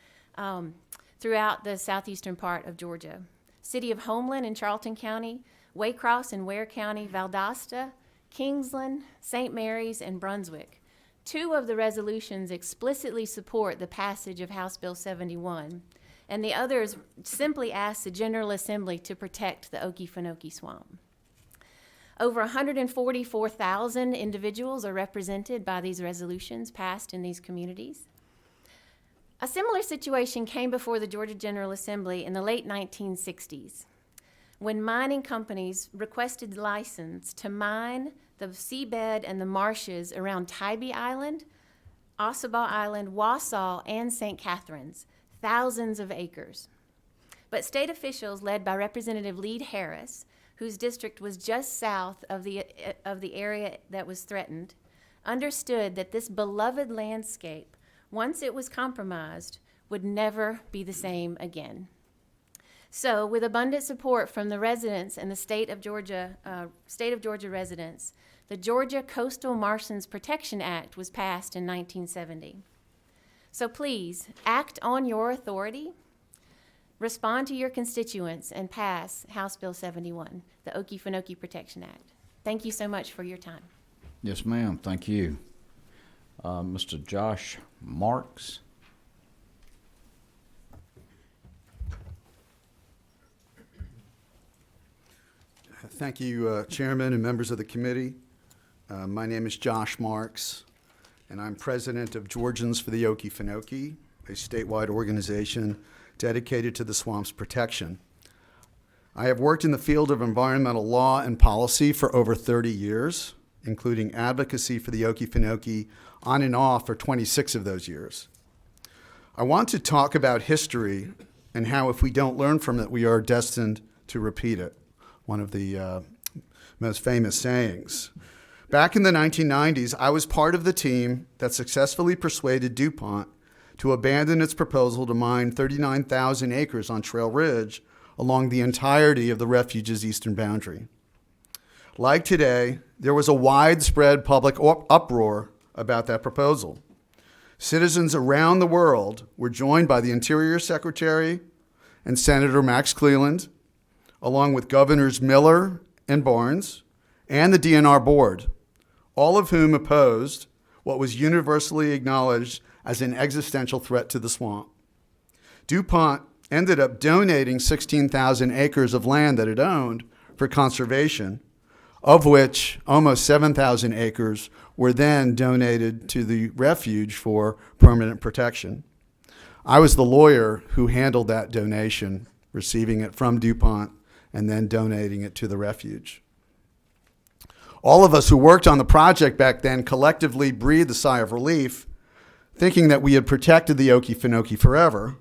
throughout the southeastern part of Georgia. City of Homeland in Charlton County, Waycross and Ware County, Valdosta, Kingsland, St. Mary's, and Brunswick. 2 of the resolutions explicitly support the passage of House Bill 71, and the others simply ask the General Assembly to protect the Okefenokee Swamp. Over 144,000 individuals are represented by these resolutions passed in these communities. A similar situation came before the Georgia General Assembly in the late 1960s, when mining companies requested license to mine the seabed and the marshes around Tybee Island, Ossabaw Island, Wausau, and St. Catharines, thousands of acres. But state officials led by Representative Lead Harris, whose district was just south of the area that was threatened, understood that this beloved landscape, once it was compromised, would never be the same again. So, with abundant support from the residents and the state of Georgia residents, the Georgia Coastal Marshlands Protection Act was passed in 1970. So please, act on your authority, respond to your constituents, and pass House Bill 71, the Okefenokee Protection Act. Thank you so much for your time. Yes, ma'am. Thank you. Mr. Josh Marks. Thank you, Chairman and members of the committee. My name is Josh Marks, and I'm president of Georgians for the Okefenokee. a statewide organization dedicated to the swamp's protection. I have worked in the field of environmental law and policy for over 30 years, including advocacy for the Okefenokee on and off for 26 of those years. I want to talk about history and how if we don't learn from it, we are destined to repeat it, one of the most famous sayings. Back in the 1990s, I was part of the team that successfully persuaded DuPont to abandon its proposal to mine 39,000 acres on Trail Ridge along the entirety of the refuge's eastern boundary. Like today, there was a widespread public uproar about that proposal. Citizens around the world were joined by the Interior Secretary and Senator Max Cleland, along with Governors Miller and Barnes, and the DNR board, all of whom opposed what was universally acknowledged as an existential threat to the swamp. DuPont ended up donating 16,000 acres of land that it owned for conservation, of which almost 7,000 acres were then donated to the refuge for permanent protection. I was the lawyer who handled that donation, receiving it from DuPont and then donating it to the refuge. All of us who worked on the project back then collectively breathed a sigh of relief, thinking that we had protected the Okefenokee forever.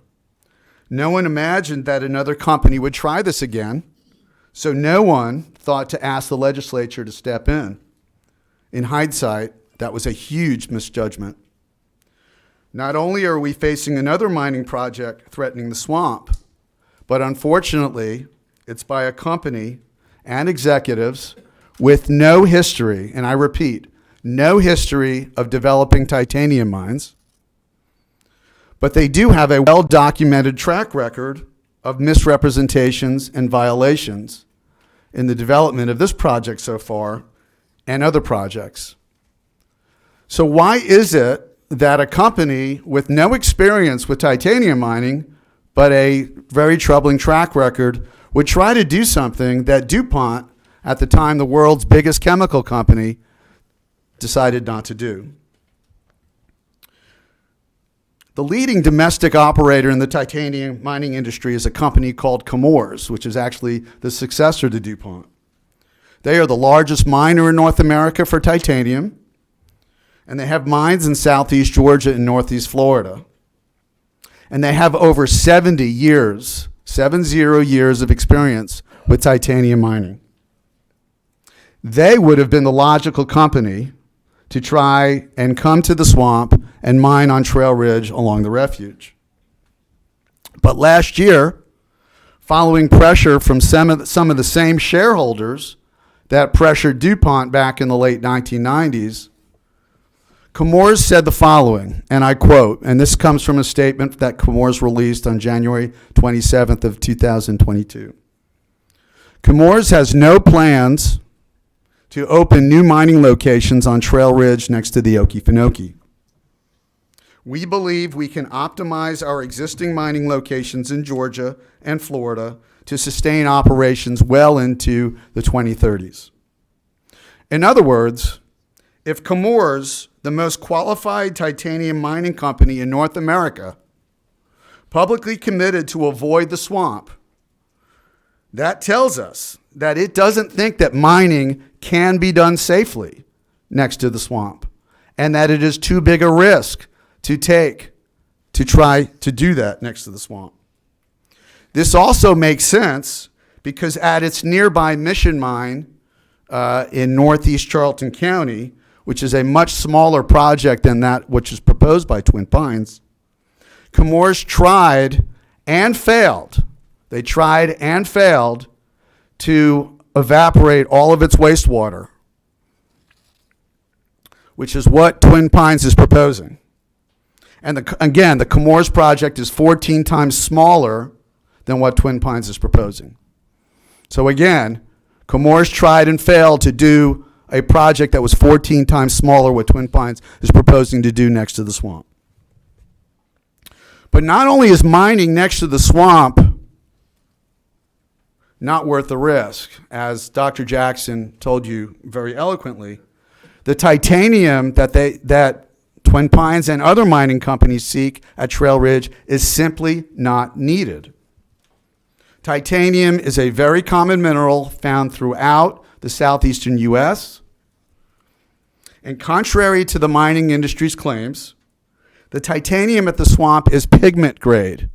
No one imagined that another company would try this again, so no one thought to ask the legislature to step in. In hindsight, that was a huge misjudgment. Not only are we facing another mining project threatening the swamp, but unfortunately, it's by a company and executives with no history, and I repeat, no history of developing titanium mines, but they do have a well-documented track record of misrepresentations and violations in the development of this project so far and other projects. So why is it that a company with no experience with titanium mining, but a very troubling track record, would try to do something that DuPont, at the time the world's biggest chemical company, decided not to do? The leading domestic operator in the titanium mining industry is a company called Chemours, which is actually the successor to DuPont. They are the largest miner in North America for titanium, and they have mines in southeast Georgia and northeast Florida. And they have over 70 years of experience with titanium mining. They would have been the logical company to try and come to the swamp and mine on Trail Ridge along the refuge. But last year, following pressure from some of the same shareholders that pressured DuPont back in the late 1990s, Chemours said the following, and I quote, and this comes from a statement that Chemours released on January 27th of 2022. Chemours has no plans to open new mining locations on Trail Ridge next to the Okefenokee. We believe we can optimize our existing mining locations in Georgia and Florida to sustain operations well into the 2030s. In other words, if Chemours, the most qualified titanium mining company in North America, publicly committed to avoid the swamp, that tells us that it doesn't think that mining can be done safely next to the swamp, and that it is too big a risk to take to try to do that next to the swamp. This also makes sense because at its nearby Mission Mine in northeast Charlton County, which is a much smaller project than that which is proposed by Twin Pines, Chemours tried and failed. They tried and failed to evaporate all of its wastewater, which is what Twin Pines is proposing. And again, the Chemours project is 14 times smaller than what Twin Pines is proposing. So again, Chemours tried and failed to do a project that was 14 times smaller what Twin Pines is proposing to do next to the swamp. But not only is mining next to the swamp not worth the risk, as Dr. Jackson told you very eloquently, the titanium that Twin Pines and other mining companies seek at Trail Ridge is simply not needed. Titanium is a very common mineral found throughout the southeastern U.S. And contrary to the mining industry's claims, the titanium at the swamp is pigment grade,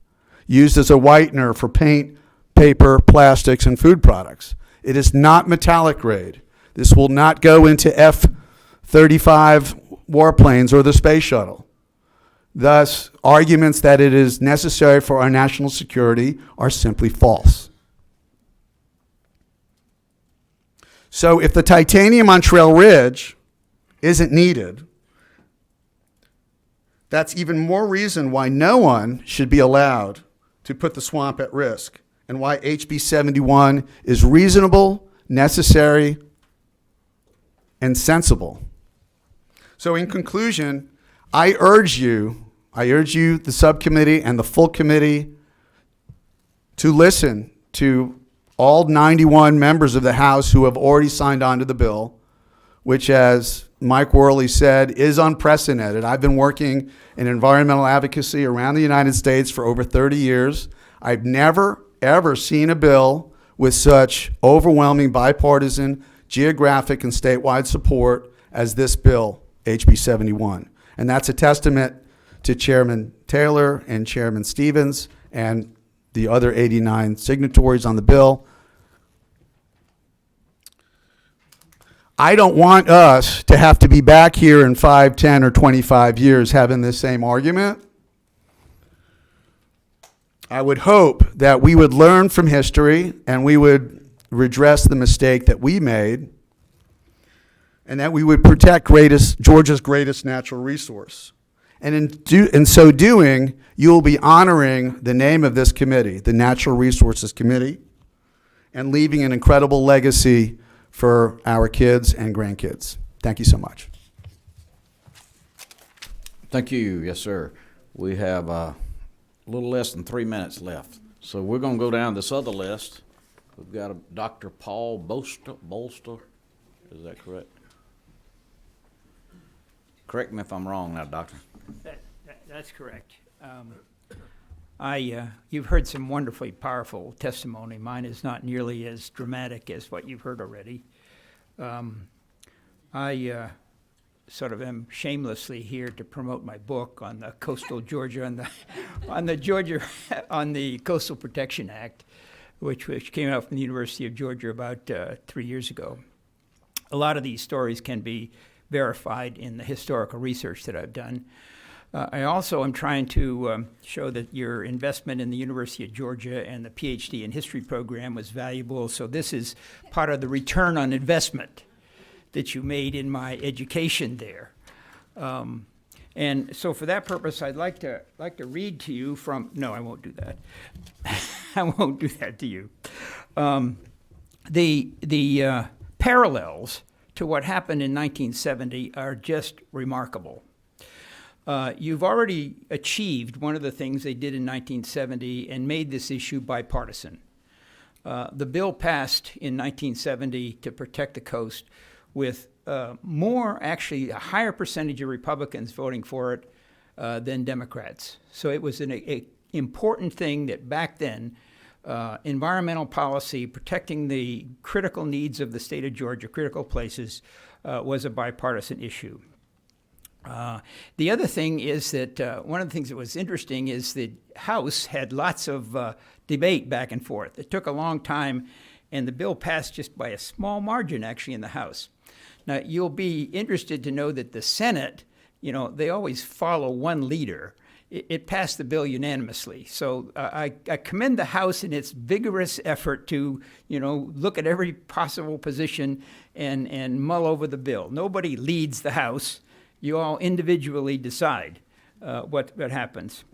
used as a whitener for paint, paper, plastics, and food products. It is not metallic grade. This will not go into F-35 warplanes or the space shuttle. Thus, arguments that it is necessary for our national security are simply false. So if the titanium on Trail Ridge isn't needed, that's even more reason why no one should be allowed to put the swamp at risk, and why HB 71 is reasonable, necessary, and sensible. So in conclusion, I urge you, the subcommittee and the full committee, to listen to all 91 members of the House who have already signed on to the bill, which, as Mike Worley said, is unprecedented. I've been working in environmental advocacy around the United States for over 30 years. I've never, ever seen a bill with such overwhelming bipartisan, geographic, and statewide support as this bill, HB 71. And that's a testament to Chairman Taylor and Chairman Stevens and the other 89 signatories on the bill. I don't want us to have to be back here in 5, 10, or 25 years having this same argument. I would hope that we would learn from history and we would redress the mistake that we made, and that we would protect Georgia's greatest natural resource. And in so doing, you will be honoring the name of this committee, the Natural Resources Committee, and leaving an incredible legacy for our kids and grandkids. Thank you so much. Thank you. Yes, sir. We have a little less than 3 minutes left. So we're going to go down this other list. We've got Dr. Paul Bolster. Is that correct? Correct me if I'm wrong now, Doctor. That's correct. You've heard some wonderfully powerful testimony. Mine is not nearly as dramatic as what you've heard already. I sort of am shamelessly here to promote my book on the coastal Georgia on the Coastal Protection Act, which came out from the University of Georgia about 3 years ago. A lot of these stories can be verified in the historical research that I've done. I also am trying to show that your investment in the University of Georgia and the PhD in history program was valuable. So this is part of the return on investment that you made in my education there. And so for that purpose, I'd like to read to you from, no, I won't do that. I won't do that to you. The parallels to what happened in 1970 are just remarkable. You've already achieved one of the things they did in 1970 and made this issue bipartisan. The bill passed in 1970 to protect the coast with actually a higher percentage of Republicans voting for it than Democrats. So it was an important thing that back then, environmental policy, protecting the critical needs of the state of Georgia, critical places, was a bipartisan issue. The other thing is that one of the things that was interesting is the House had lots of debate back and forth. It took a long time, and the bill passed just by a small margin, actually, in the House. Now, you'll be interested to know that the Senate, they always follow one leader. It passed the bill unanimously. So I commend the House in its vigorous effort to, look at every possible position and mull over the bill. Nobody leads the House. You all individually decide what happens.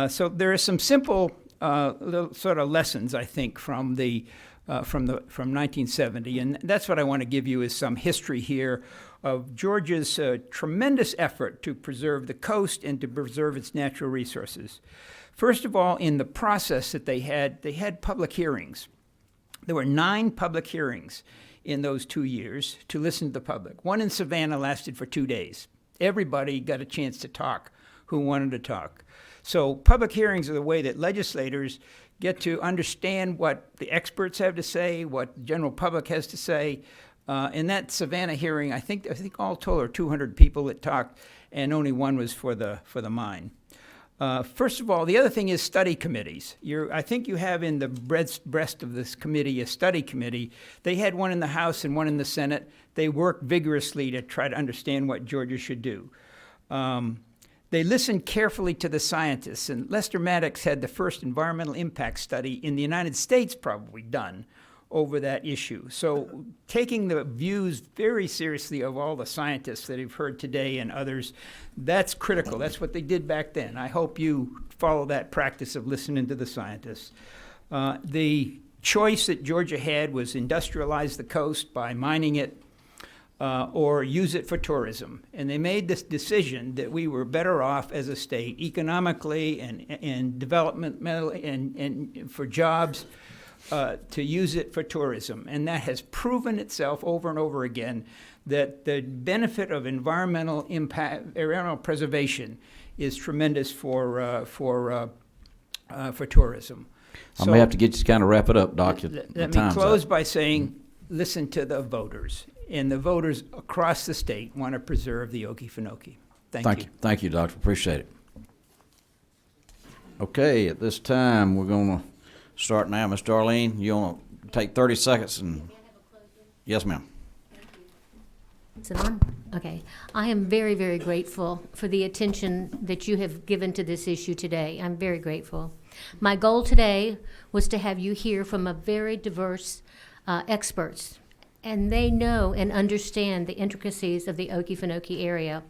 So there are some simple little sort of lessons, I think, from 1970, and that's what I want to give you is some history here of Georgia's tremendous effort to preserve the coast and to preserve its natural resources. First of all, in the process that they had public hearings. There were 9 public hearings in those 2 years to listen to the public. One in Savannah lasted for 2 days. Everybody got a chance to talk who wanted to talk. So public hearings are the way that legislators get to understand what the experts have to say, what the general public has to say. In that Savannah hearing, I think all told are 200 people that talked, and only one was for the mine. First of all, the other thing is study committees. I think you have in the breast of this committee a study committee. They had one in the House and one in the Senate. They worked vigorously to try to understand what Georgia should do. They listened carefully to the scientists, and Lester Maddox had the first environmental impact study in the United States probably done over that issue. So taking the views very seriously of all the scientists that you've heard today and others, that's critical. That's what they did back then. I hope you follow that practice of listening to the scientists. The choice that Georgia had was industrialize the coast by mining it or use it for tourism. And they made this decision that we were better off as a state economically and developmentally and for jobs to use it for tourism. And that has proven itself over and over again that the benefit of environmental preservation is tremendous for tourism. I may have to get you to kind of wrap it up, Doc. Let me close by saying, listen to the voters. And the voters across the state want to preserve the Okefenokee. Thank you. Thank you, Doctor. Appreciate it. Okay, at this time, we're going to start now. Ms. Darlene, you want to take 30 seconds? And yes, ma'am. Is it on? Okay. I am very, very grateful for the attention that you have given to this issue today. I'm very grateful. My goal today was to have you hear from a very diverse experts, and they know and understand the intricacies of the Okefenokee area.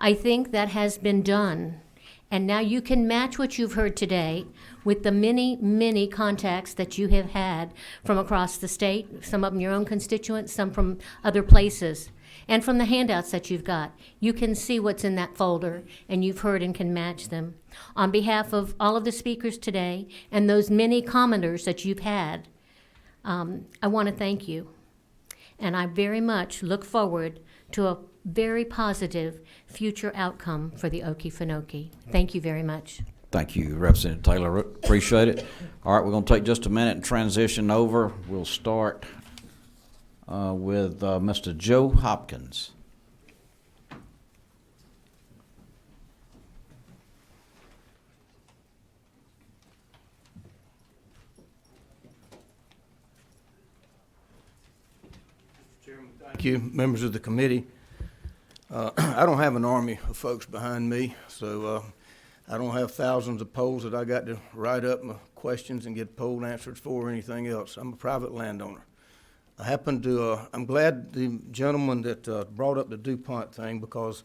I think that has been done, and now you can match what you've heard today with the many, many contacts that you have had from across the state, some of them your own constituents, some from other places, and from the handouts that you've got. You can see what's in that folder, and you've heard and can match them. On behalf of all of the speakers today and those many commenters that you've had, I want to thank you. And I very much look forward to a very positive future outcome for the Okefenokee. Thank you very much. Thank you, Representative Taylor. Appreciate it. All right, we're going to take just a minute and transition over. We'll start with Mr. Joe Hopkins. Thank you, members of the committee. I don't have an army of folks behind me, so I don't have thousands of polls that I got to write up my questions and get poll answers for or anything else. I'm a private landowner. I'm glad the gentleman that brought up the DuPont thing, because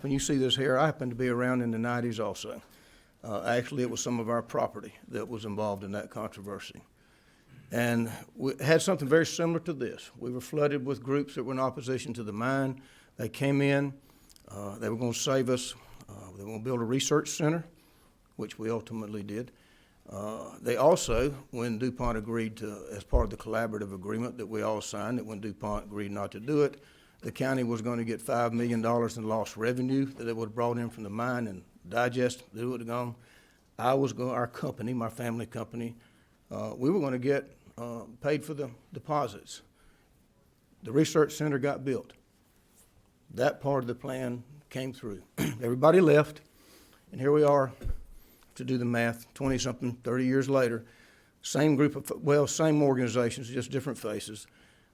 you see this here, I happen to be around in the 90s also. Actually, it was some of our property that was involved in that controversy. And we had something very similar to this. We were flooded with groups that were in opposition to the mine. They came in, they were going to save us. They were going to build a research center, which we ultimately did. They also, when DuPont agreed to, as part of the collaborative agreement that we all signed, that when DuPont agreed not to do it, the county was going to get $5 million in lost revenue that it would have brought in from the mine and digest, it would have gone. Our company, my family company, we were going to get paid for the deposits. The research center got built. That part of the plan came through. Everybody left, and here we are, to do the math, 20-something, 30 years later. Same group of, same organizations, just different faces.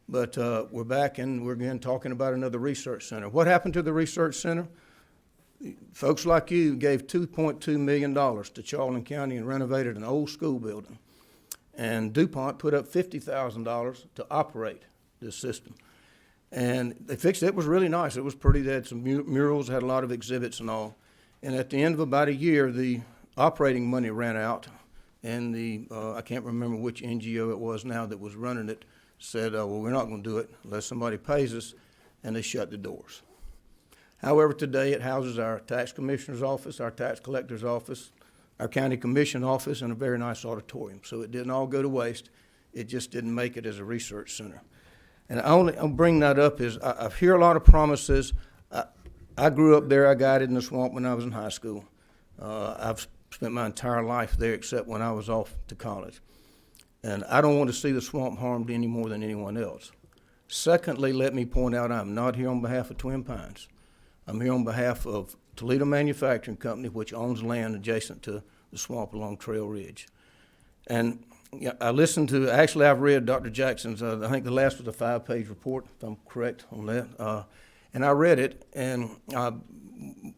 But we're back, and we're again talking about another research center. What happened to the research center? Folks like you gave $2.2 million to Charlton County and renovated an old school building. And DuPont put up $50,000 to operate this system. And they fixed it. It was really nice. It was pretty. They had some murals, had a lot of exhibits and all. And at the end of about a year, the operating money ran out. And I can't remember which NGO it was now that was running it, said, well, we're not going to do it unless somebody pays us. And they shut the doors. However, today it houses our tax commissioner's office, our tax collector's office, our county commission office, and a very nice auditorium. So it didn't all go to waste. It just didn't make it as a research center. And I'll bring that up is I hear a lot of promises. I grew up there. I guided in the swamp when I was in high school. I've spent my entire life there except when I was off to college. And I don't want to see the swamp harmed any more than anyone else. Secondly, let me point out I'm not here on behalf of Twin Pines. I'm here on behalf of Toledo Manufacturing Company, which owns land adjacent to the swamp along Trail Ridge. And yeah, I listened to, actually I've read Dr. Jackson's, I think the last was a 5-page report, if I'm correct on that. And I read it, and I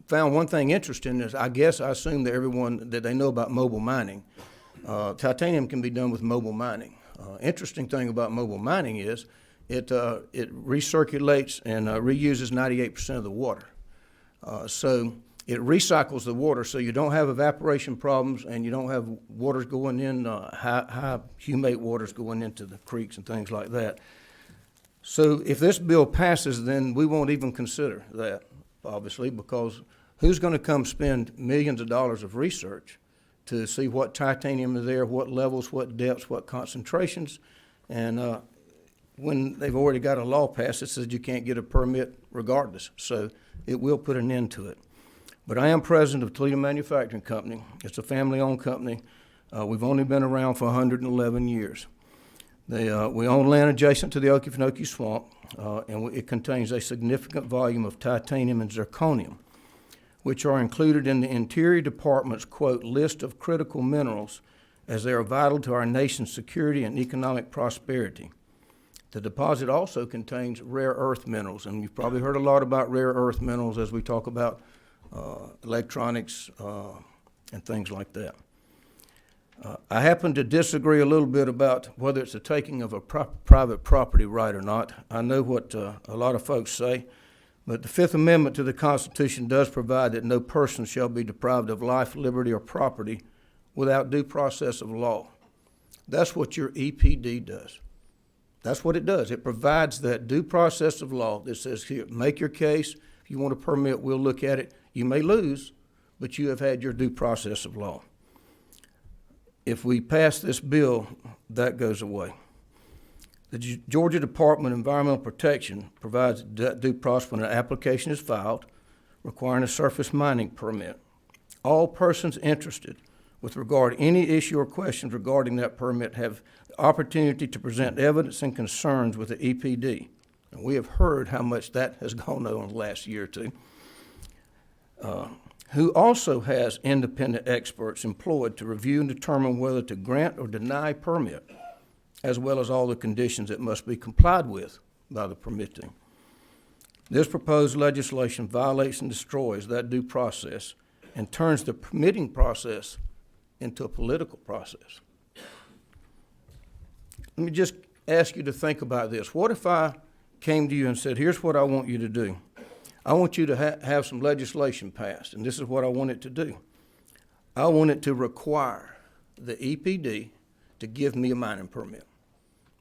found one thing interesting is I assume that everyone, that they know about mobile mining. Titanium can be done with mobile mining. Interesting thing about mobile mining is it recirculates and reuses 98% of the water. So it recycles the water, so you don't have evaporation problems and you don't have waters going in, high humate waters going into the creeks and things like that. So if this bill passes, then we won't even consider that, obviously, because who's going to come spend millions of dollars of research to see what titanium is there, what levels, what depths, what concentrations, and when they've already got a law passed that says you can't get a permit regardless. So it will put an end to it. But I am president of Toledo Manufacturing Company. It's a family-owned company. We've only been around for 111 years. We own land adjacent to the Okefenokee Swamp, and it contains a significant volume of titanium and zirconium, which are included in the Interior Department's, quote, list of critical minerals as they are vital to our nation's security and economic prosperity. The deposit also contains rare earth minerals, and you've probably heard a lot about rare earth minerals as we talk about electronics and things like that. I happen to disagree a little bit about whether it's a taking of a private property right or not. I know what a lot of folks say, but the Fifth Amendment to the Constitution does provide that no person shall be deprived of life, liberty, or property without due process of law. That's what your EPD does. That's what it does. It provides that due process of law that says, here, make your case. If you want a permit, we'll look at it. You may lose, but you have had your due process of law. If we pass this bill, that goes away. The Georgia Department of Environmental Protection provides due process when an application is filed requiring a surface mining permit. All persons interested with regard to any issue or questions regarding that permit have the opportunity to present evidence and concerns with the EPD. And we have heard how much that has gone on in the last year or two. Who also has independent experts employed to review and determine whether to grant or deny permit, as well as all the conditions that must be complied with by the permitting. This proposed legislation violates and destroys that due process and turns the permitting process into a political process. Let me just ask you to think about this. What if I came to you and said, here's what I want you to do. I want you to have some legislation passed, and this is what I want it to do. I want it to require the EPD to give me a mining permit.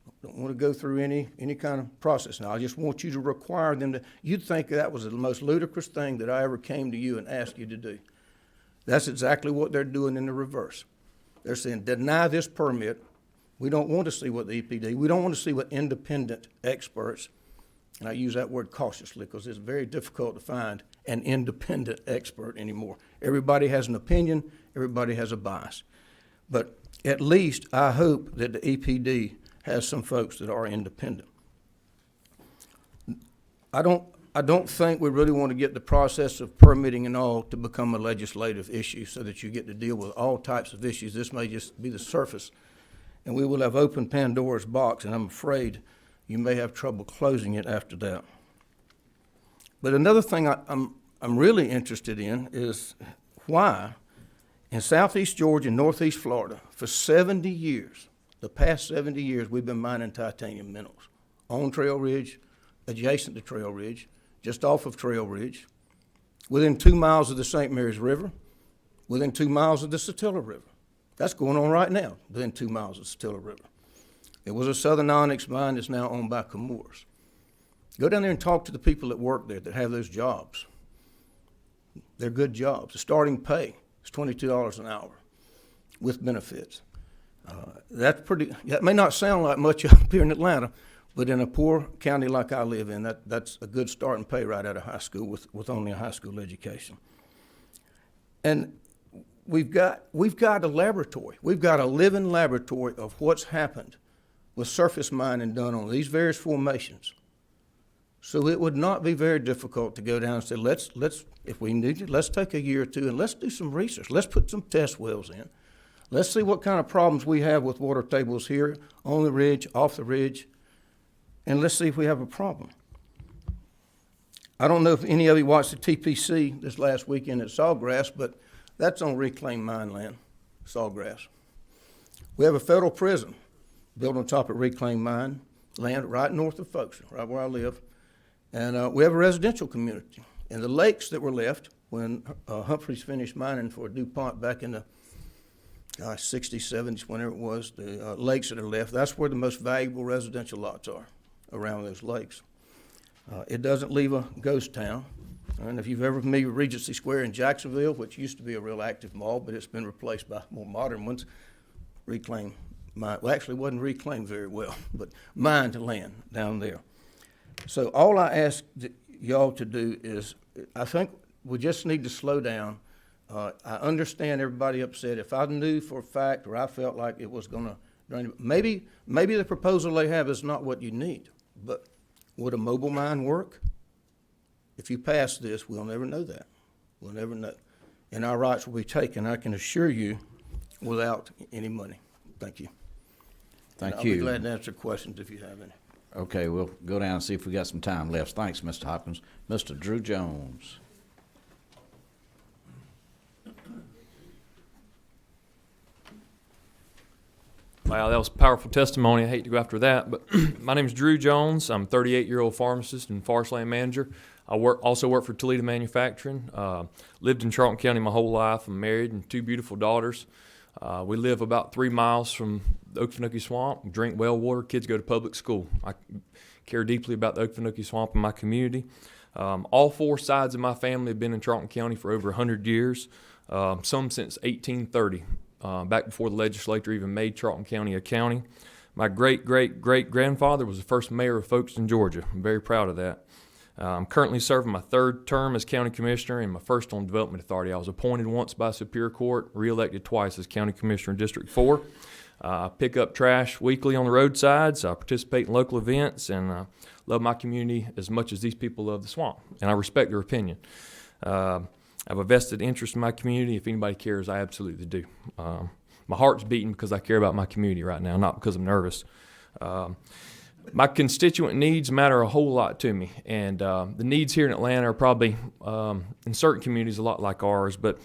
I don't want to go through any kind of process now. I just want you to require them to. You'd think that was the most ludicrous thing that I ever came to you and asked you to do. That's exactly what they're doing in the reverse. They're saying, deny this permit. We don't want to see what the EPD, we don't want to see what independent experts, and I use that word cautiously because it's very difficult to find an independent expert anymore. Everybody has an opinion, everybody has a bias. But at least I hope that the EPD has some folks that are independent. I don't think we really want to get the process of permitting and all to become a legislative issue so that you get to deal with all types of issues. This may just be the surface. And we will have opened Pandora's box, and I'm afraid you may have trouble closing it after that. But another thing I'm really interested in is why in southeast Georgia and northeast Florida for 70 years, the past 70 years, we've been mining titanium minerals on Trail Ridge, adjacent to Trail Ridge, just off of Trail Ridge, within 2 miles of the St. Mary's River, within 2 miles of the Satilla River. That's going on right now, within 2 miles of the Satilla River. It was a Southern Onyx mine that's now owned by Chemours. Go down there and talk to the people that work there that have those jobs. They're good jobs. The starting pay is $22 an hour with benefits. That may not sound like much up here in Atlanta, But in a poor county like I live in, that's a good starting pay right out of high school with only a high school education. And we've got a laboratory. We've got a living laboratory of what's happened with surface mining done on these various formations. So it would not be very difficult to go down and say, let's if we need it, let's take a year or two and let's do some research. Let's put some test wells in. Let's see what kind of problems we have with water tables here, on the ridge, off the ridge, and let's see if we have a problem. I don't know if any of you watched the TPC this last weekend at Sawgrass, but that's on reclaimed mine land, Sawgrass. We have a federal prison built on top of reclaimed mine land right north of Folkston, right where I live. And we have a residential community. And the lakes that were left when Humphreys finished mining for DuPont back in the 60s, 70s, whenever it was, the lakes that are left, that's where the most valuable residential lots are, around those lakes. It doesn't leave a ghost town. And if you've ever been to Regency Square in Jacksonville, which used to be a real active mall, but it's been replaced by more modern ones, reclaimed mine. Well, actually, it wasn't reclaimed very well, but mined land down there. So all I ask y'all to do is, I think we just need to slow down. I understand everybody upset. If I knew for a fact, or I felt like it was going to, maybe the proposal they have is not what you need, but would a mobile mine work? If you pass this, we'll never know that. We'll never know. And our rights will be taken, I can assure you, without any money. Thank you. Thank you. I'll be glad to answer questions if you have any. Okay, we'll go down and see if we got some time left. Thanks, Mr. Hopkins. Mr. Drew Jones. Wow, that was powerful testimony. I hate to go after that, but my name is Drew Jones. I'm a 38-year-old pharmacist and forest land manager. I also work for Toledo Manufacturing. Lived in Charlton County my whole life. I'm married and 2 beautiful daughters. We live about 3 miles from the Okefenokee Swamp. We drink well water. Kids go to public school. I care deeply about the Okefenokee Swamp and my community. All 4 sides of my family have been in Charlton County for over 100 years, some since 1830. Back before the legislature even made Charlton County a county. My great-great-great-grandfather was the first mayor of Folkston, Georgia. I'm very proud of that. I'm currently serving my 3rd term as county commissioner and my 1st on Development Authority. I was appointed once by Superior Court, reelected twice as county commissioner in District 4. I pick up trash weekly on the roadsides. I participate in local events and love my community as much as these people love the swamp, and I respect their opinion. I have a vested interest in my community. If anybody cares, I absolutely do. My heart's beating because I care about my community right now, not because I'm nervous. My constituent needs matter a whole lot to me, and the needs here in Atlanta are probably, in certain communities, a lot like ours, but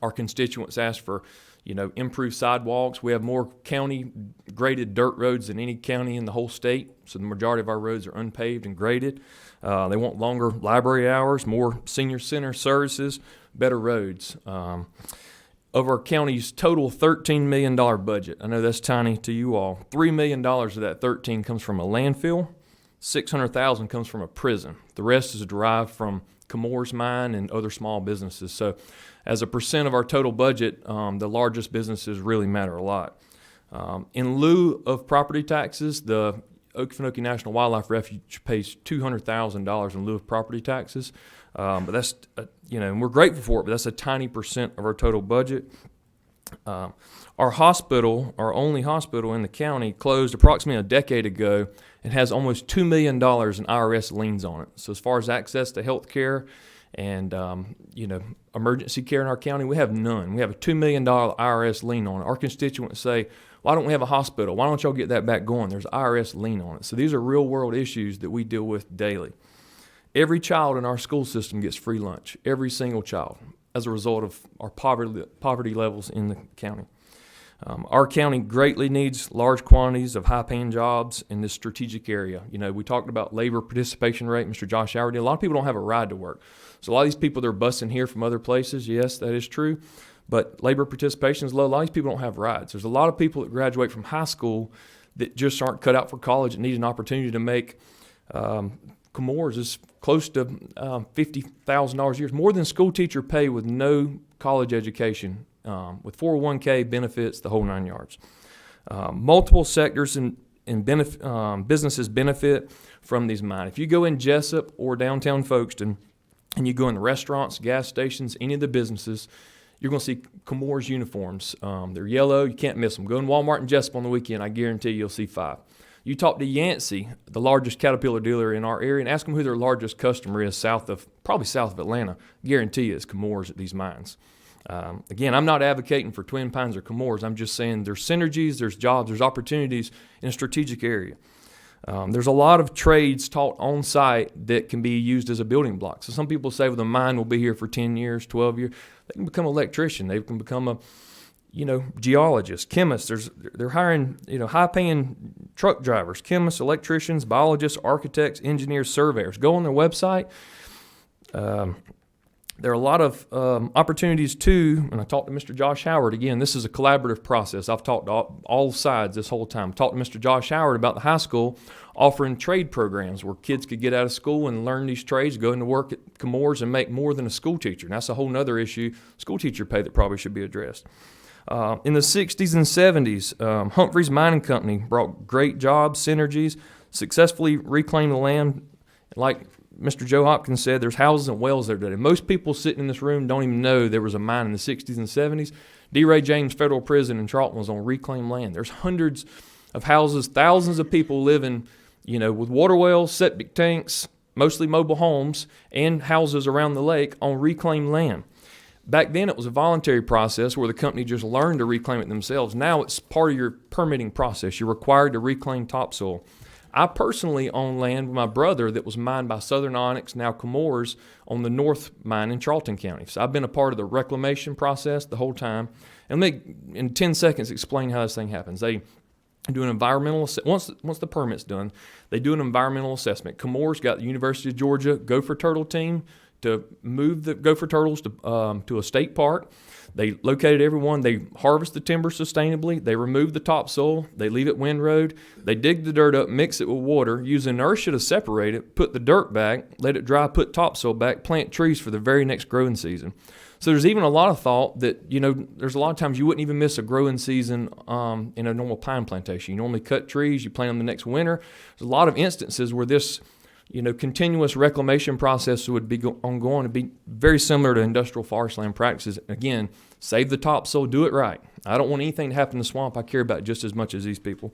our constituents ask for, improved sidewalks. We have more county-graded dirt roads than any county in the whole state, so the majority of our roads are unpaved and graded. They want longer library hours, more senior center services, better roads. Of our county's total $13 million budget, I know that's tiny to you all, $3 million of that 13 comes from a landfill, $600,000 comes from a prison. The rest is derived from Comores Mine and other small businesses. So as a percent of our total budget, the largest businesses really matter a lot. In lieu of property taxes, the Okefenokee National Wildlife Refuge pays $200,000 in lieu of property taxes. But that's, and we're grateful for it, but that's a tiny percent of our total budget. Our hospital, our only hospital in the county, closed approximately a decade ago and has almost $2 million in IRS liens on it. So as far as access to health care and, emergency care in our county, we have none. We have a $2 million IRS lien on it. Our constituents say, why don't we have a hospital? Why don't y'all get that back going? There's IRS lien on it. So these are real world issues that we deal with daily. Every child in our school system gets free lunch, every single child, as a result of our poverty levels in the county. Our county greatly needs large quantities of high-paying jobs in this strategic area. We talked about labor participation rate. Mr. Josh Howard did. A lot of people don't have a ride to work. So a lot of these people, they're busing here from other places. Yes, that is true. But labor participation is low. A lot of these people don't have rides. There's a lot of people that graduate from high school that just aren't cut out for college and need an opportunity to make Comores is close to $50,000 a year, more than school teacher pay with no college education, with 401k benefits, the whole 9 yards. Multiple sectors and businesses benefit from these mines. If you go in Jessup or downtown Folkestone, and you go in the restaurants, gas stations, any of the businesses, you're going to see Chemours uniforms. They're yellow. You can't miss them. Go in Walmart and Jessup on the weekend. I guarantee you'll see 5. You talk to Yancey, the largest Caterpillar dealer in our area, and ask them who their largest customer is probably south of Atlanta. Guarantee you it's Chemours at these mines. Again, I'm not advocating for Twin Pines or Chemours. I'm just saying there's synergies, there's jobs, there's opportunities in a strategic area. There's a lot of trades taught on site that can be used as a building block. So some people say, well, the mine will be here for 10 years, 12 years. They can become an electrician. They can become a, geologist, chemist. They're hiring, high-paying truck drivers, chemists, electricians, biologists, architects, engineers, surveyors. Go on their website. There are a lot of opportunities too, and I talked to Mr. Josh Howard. Again, this is a collaborative process. I've talked to all sides this whole time. Talked to Mr. Josh Howard about the high school offering trade programs where kids could get out of school and learn these trades, go into work at Chemours and make more than a school teacher. And that's a whole other issue, school teacher pay, that probably should be addressed. In the 60s and 70s, Humphreys Mining Company brought great jobs, synergies, successfully reclaimed the land. Like Mr. Joe Hopkins said, there's houses and wells there today. Most people sitting in this room don't even know there was a mine in the 60s and 70s. D. Ray James Federal Prison in Charlton was on reclaimed land. There's hundreds of houses, thousands of people living, with water wells, septic tanks, mostly mobile homes, and houses around the lake on reclaimed land. Back then, it was a voluntary process where the company just learned to reclaim it themselves. Now it's part of your permitting process. You're required to reclaim topsoil. I personally own land with my brother that was mined by Southern Onyx, now Chemours, on the North Mine in Charlton County. So I've been a part of the reclamation process the whole time. And let me, in 10 seconds, explain how this thing happens. They do an environmental once the permit's done, they do an environmental assessment. Chemours got the University of Georgia Gopher Turtle team to move the gopher turtles to a state park. They located everyone. They harvest the timber sustainably. They remove the topsoil. They leave it windrowed. They dig the dirt up, mix it with water, use inertia to separate it, put the dirt back, let it dry, put topsoil back, plant trees for the very next growing season. So there's even a lot of thought that, there's a lot of times you wouldn't even miss a growing season in a normal pine plantation. You normally cut trees, you plant them the next winter. There's a lot of instances where this continuous reclamation process would be ongoing to be very similar to industrial forest land practices. Again, save the topsoil, do it right. I don't want anything to happen in the swamp. I care about it just as much as these people.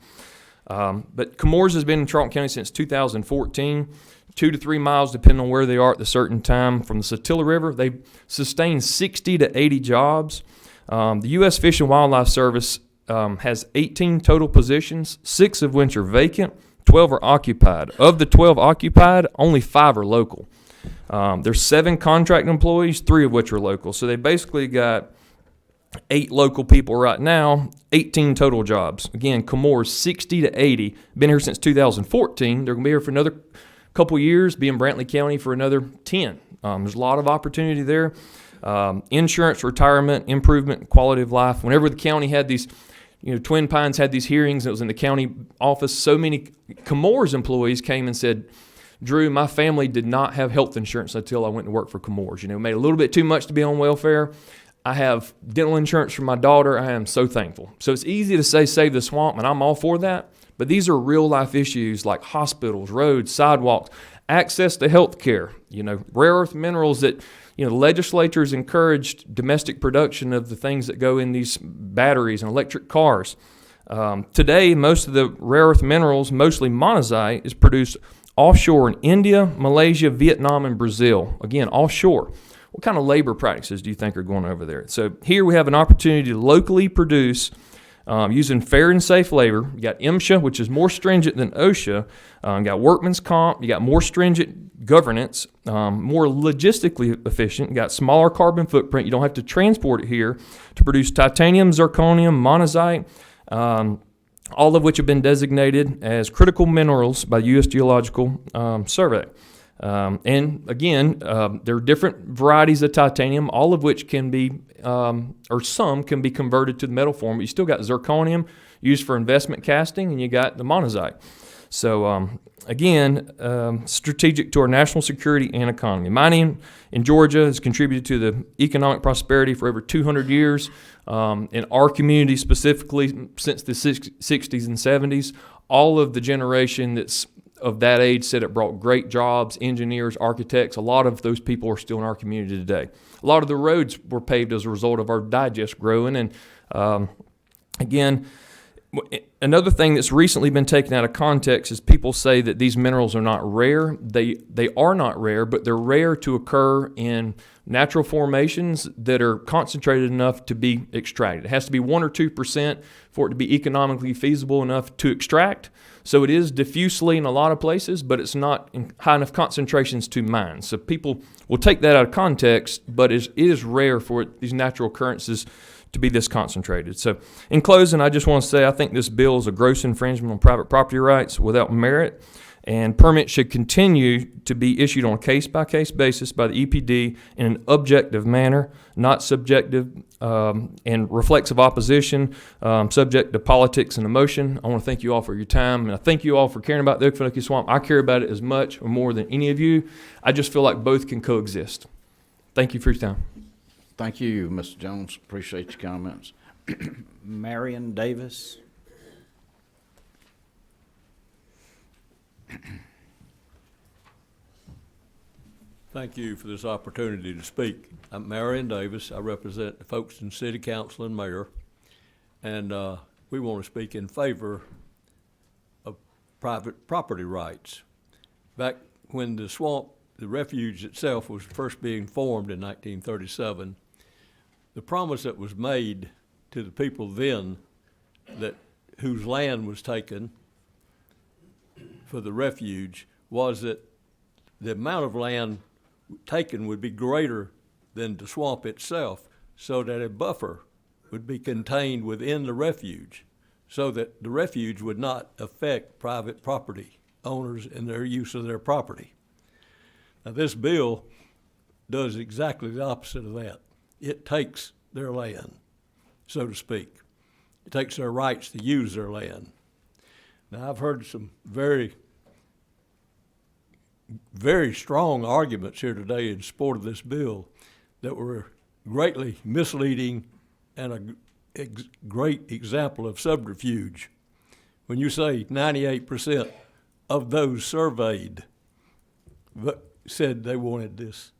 But Chemours has been in Charlton County since 2014, 2 to 3 miles depending on where they are at the certain time from the Satilla River. They sustained 60 to 80 jobs. The U.S. Fish and Wildlife Service has 18 total positions, 6 of which are vacant. 12 are occupied. Of the 12 occupied, only 5 are local. There's 7 contract employees, 3 of which are local. So they basically got 8 local people right now, 18 total jobs. Again, Chemours, 60 to 80. Been here since 2014. They're going to be here for another couple years, be in Brantley County for another 10. There's a lot of opportunity there. Insurance, retirement, improvement, quality of life. Whenever the county had these Twin Pines had these hearings. It was in the county office. So many Chemours employees came and said, Drew, my family did not have health insurance until I went to work for Chemours. Made a little bit too much to be on welfare. I have dental insurance for my daughter. I am so thankful. So it's easy to say save the swamp, and I'm all for that. But these are real life issues like hospitals, roads, sidewalks, access to health care, rare earth minerals that the legislature has encouraged domestic production of the things that go in these batteries and electric cars. Today, most of the rare earth minerals, mostly monazite, is produced offshore in India, Malaysia, Vietnam, and Brazil. Again, offshore. What kind of labor practices do you think are going over there? So here we have an opportunity to locally produce using fair and safe labor. You got MSHA, which is more stringent than OSHA. You got workman's comp. You got more stringent governance, more logistically efficient. You got smaller carbon footprint. You don't have to transport it here to produce titanium, zirconium, monazite, all of which have been designated as critical minerals by the U.S. Geological Survey. And again, there are different varieties of titanium, all of which can be, or some can be converted to the metal form. But you still got zirconium used for investment casting, and you got the monazite. So again, strategic to our national security and economy. Mining in Georgia has contributed to the economic prosperity for over 200 years. In our community specifically, since the 60s and 70s, all of the generation that's of that age said it brought great jobs, engineers, architects. A lot of those people are still in our community today. A lot of the roads were paved as a result of our digest growing. And again, another thing that's recently been taken out of context is people say that these minerals are not rare. They are not rare, but they're rare to occur in natural formations that are concentrated enough to be extracted. It has to be 1 or 2% for it to be economically feasible enough to extract. So it is diffusely in a lot of places, but it's not in high enough concentrations to mine. So people will take that out of context, but it is rare for these natural occurrences to be this concentrated. So in closing, I just want to say I think this bill is a gross infringement on private property rights without merit, and permits should continue to be issued on a case-by-case basis by the EPD in an objective manner, not subjective and reflexive opposition, subject to politics and emotion. I want to thank you all for your time, and I thank you all for caring about the Okefenokee Swamp. I care about it as much or more than any of you. I just feel like both can coexist. Thank you for your time. Thank you, Mr. Jones. Appreciate your comments. Marion Davis. Thank you for this opportunity to speak. I'm Marion Davis. I represent the Folkestone City Council and Mayor, and we want to speak in favor of private property rights. Back when the swamp, the refuge itself, was first being formed in 1937, the promise that was made to the people then whose land was taken for the refuge was that the amount of land taken would be greater than the swamp itself, so that a buffer would be contained within the refuge, so that the refuge would not affect private property owners in their use of their property. Now, this bill does exactly the opposite of that. It takes their land, so to speak. It takes their rights to use their land. Now, I've heard some very strong arguments here today in support of this bill that were greatly misleading and a great example of subterfuge. When you say 98% of those surveyed said they wanted this,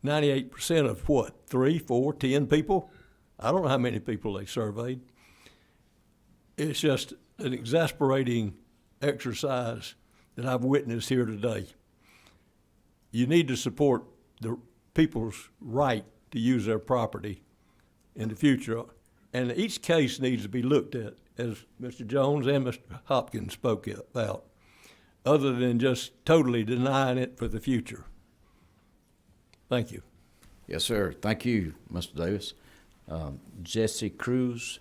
98% of what, 3, 4, 10 people? I don't know how many people they surveyed. It's just an exasperating exercise that I've witnessed here today. You need to support the people's right to use their property in the future, and each case needs to be looked at, as Mr. Jones and Mr. Hopkins spoke about, other than just totally denying it for the future. Thank you. Yes, sir. Thank you, Mr. Davis. Jesse Cruz.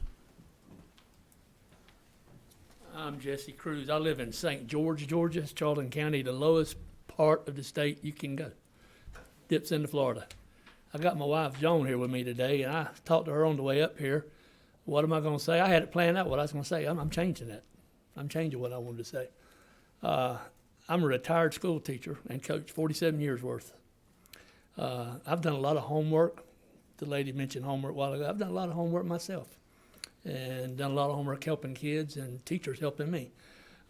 I'm Jesse Cruz. I live in St. George, Georgia. It's Charlton County, the lowest part of the state you can go. Dips into Florida. I got my wife Joan here with me today, and I talked to her on the way up here. What am I going to say? I had it planned out what I was going to say. I'm changing that. I'm changing what I wanted to say. I'm a retired school teacher and coach, 47 years worth. I've done a lot of homework. The lady mentioned homework a while ago. I've done a lot of homework myself and done a lot of homework helping kids and teachers helping me.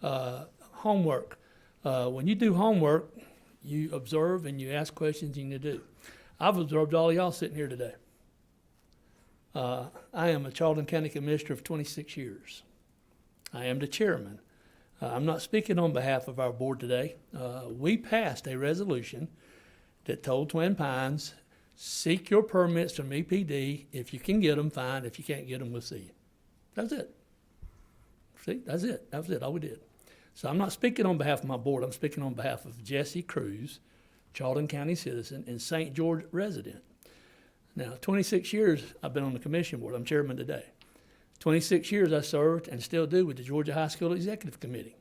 Homework. When you do homework, you observe and you ask questions and you do. I've observed all of y'all sitting here today. I am a Charlton County Commissioner of 26 years. I am the chairman. I'm not speaking on behalf of our board today. We passed a resolution that told Twin Pines, seek your permits from EPD. If you can get them, fine. If you can't get them, we'll see you. That's it. See, that's it. That was it, all we did. So I'm not speaking on behalf of my board. I'm speaking on behalf of Jesse Cruz, Charlton County citizen and St. George resident. Now, 26 years I've been on the commission board. I'm chairman today. 26 years I served and still do with the Georgia High School Executive Committee.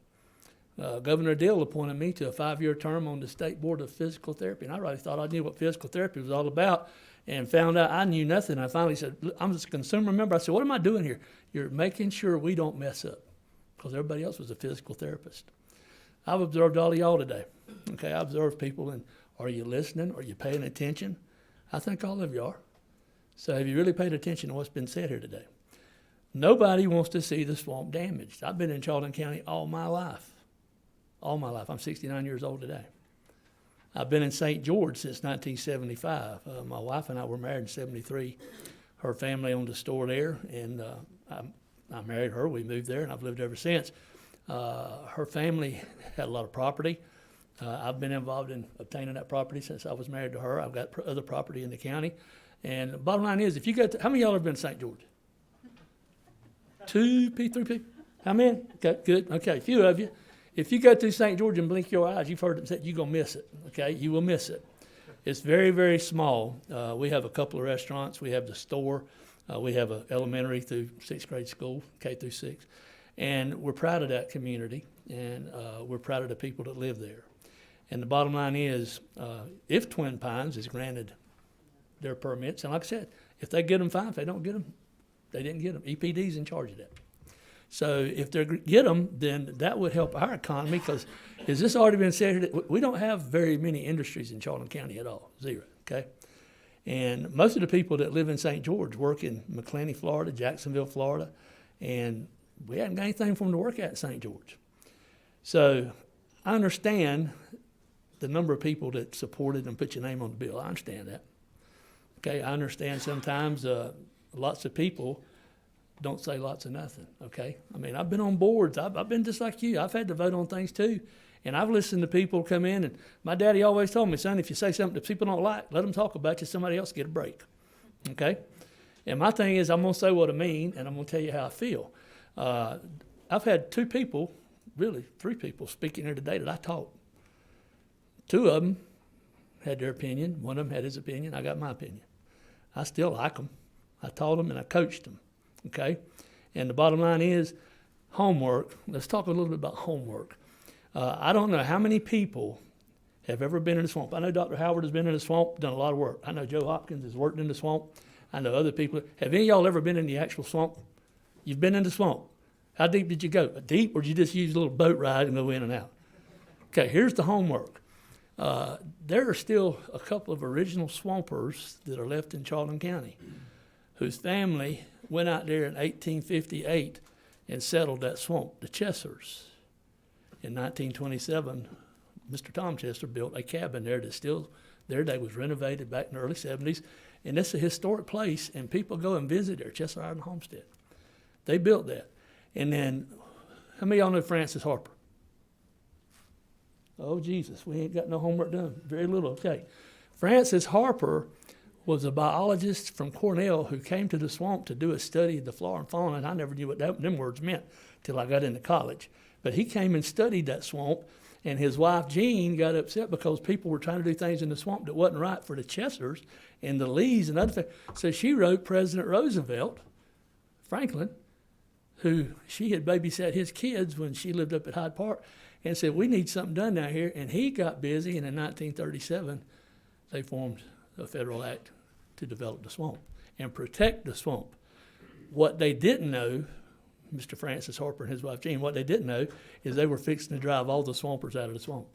Governor Dill appointed me to a 5-year term on the State Board of Physical Therapy, and I really thought I knew what physical therapy was all about and found out I knew nothing. I finally said, I'm just a consumer member. I said, what am I doing here? You're making sure we don't mess up, because everybody else was a physical therapist. I've observed all of y'all today. Okay, I observed people, and are you listening? Are you paying attention? I think all of you are. So have you really paid attention to what's been said here today? Nobody wants to see the swamp damaged. I've been in Charlton County all my life. All my life. I'm 69 years old today. I've been in St. George since 1975. My wife and I were married in 73. Her family owned a store there, and I married her. We moved there, and I've lived ever since. Her family had a lot of property. I've been involved in obtaining that property since I was married to her. I've got other property in the county. And the bottom line is, if you go to, how many of y'all have been to St. George? 2 people, 3 people? How many? Okay, good. Okay, a few of you. If you go through St. George and blink your eyes, you've heard them say, you're going to miss it. Okay, you will miss it. It's very, very small. We have a couple of restaurants. We have the store. We have an elementary through 6th grade school, K through 6. And we're proud of that community, and we're proud of the people that live there. And the bottom line is, if Twin Pines is granted their permits, and like I said, if they get them, fine. If they don't get them, they didn't get them. EPD's in charge of that. So if they get them, then that would help our economy, because as this already been said, we don't have very many industries in Charlton County at all, 0, okay? And most of the people that live in St. George work in McClenny, Florida, Jacksonville, Florida, and we haven't got anything for them to work at in St. George. So I understand the number of people that supported and put your name on the bill. I understand that. Okay, I understand sometimes lots of people don't say lots of nothing, okay? I mean, I've been on boards. I've been just like you. I've had to vote on things too. And I've listened to people come in, and my daddy always told me, son, if you say something that people don't like, let them talk about you, somebody else get a break, okay? And my thing is, I'm going to say what I mean, and I'm going to tell you how I feel. I've had 2 people, really 3 people speaking here today that I taught. 2 of them had their opinion. One of them had his opinion. I got my opinion. I still like them. I taught them and I coached them, okay? And the bottom line is homework. Let's talk a little bit about homework. I don't know how many people have ever been in the swamp. I know Dr. Howard has been in the swamp, done a lot of work. I know Joe Hopkins has worked in the swamp. I know other people. Have any of y'all ever been in the actual swamp? You've been in the swamp. How deep did you go? Deep, or did you just use a little boat ride and go in and out? Okay, here's the homework. There are still a couple of original swampers that are left in Charlton County whose family went out there in 1858 and settled that swamp, the Chessers. In 1927, Mr. Tom Chester built a cabin there that's still there. They was renovated back in the early 70s, and it's a historic place, and people go and visit there, Chester Iron Homestead. They built that. And then, how many of y'all know Francis Harper? Oh, Jesus, we ain't got no homework done. Very little, okay. Francis Harper was a biologist from Cornell who came to the swamp to do a study of the flora and fauna, and I never knew what them words meant till I got into college. But he came and studied that swamp, and his wife, Jean, got upset because people were trying to do things in the swamp that wasn't right for the Chessers and the Lees and other things. So she wrote President Roosevelt, Franklin, who she had babysat his kids when she lived up at Hyde Park, and said, we need something done down here. And he got busy, and in 1937, they formed a federal act to develop the swamp and protect the swamp. What they didn't know, Mr. Francis Harper and his wife Jean, what they didn't know is they were fixing to drive all the swampers out of the swamp.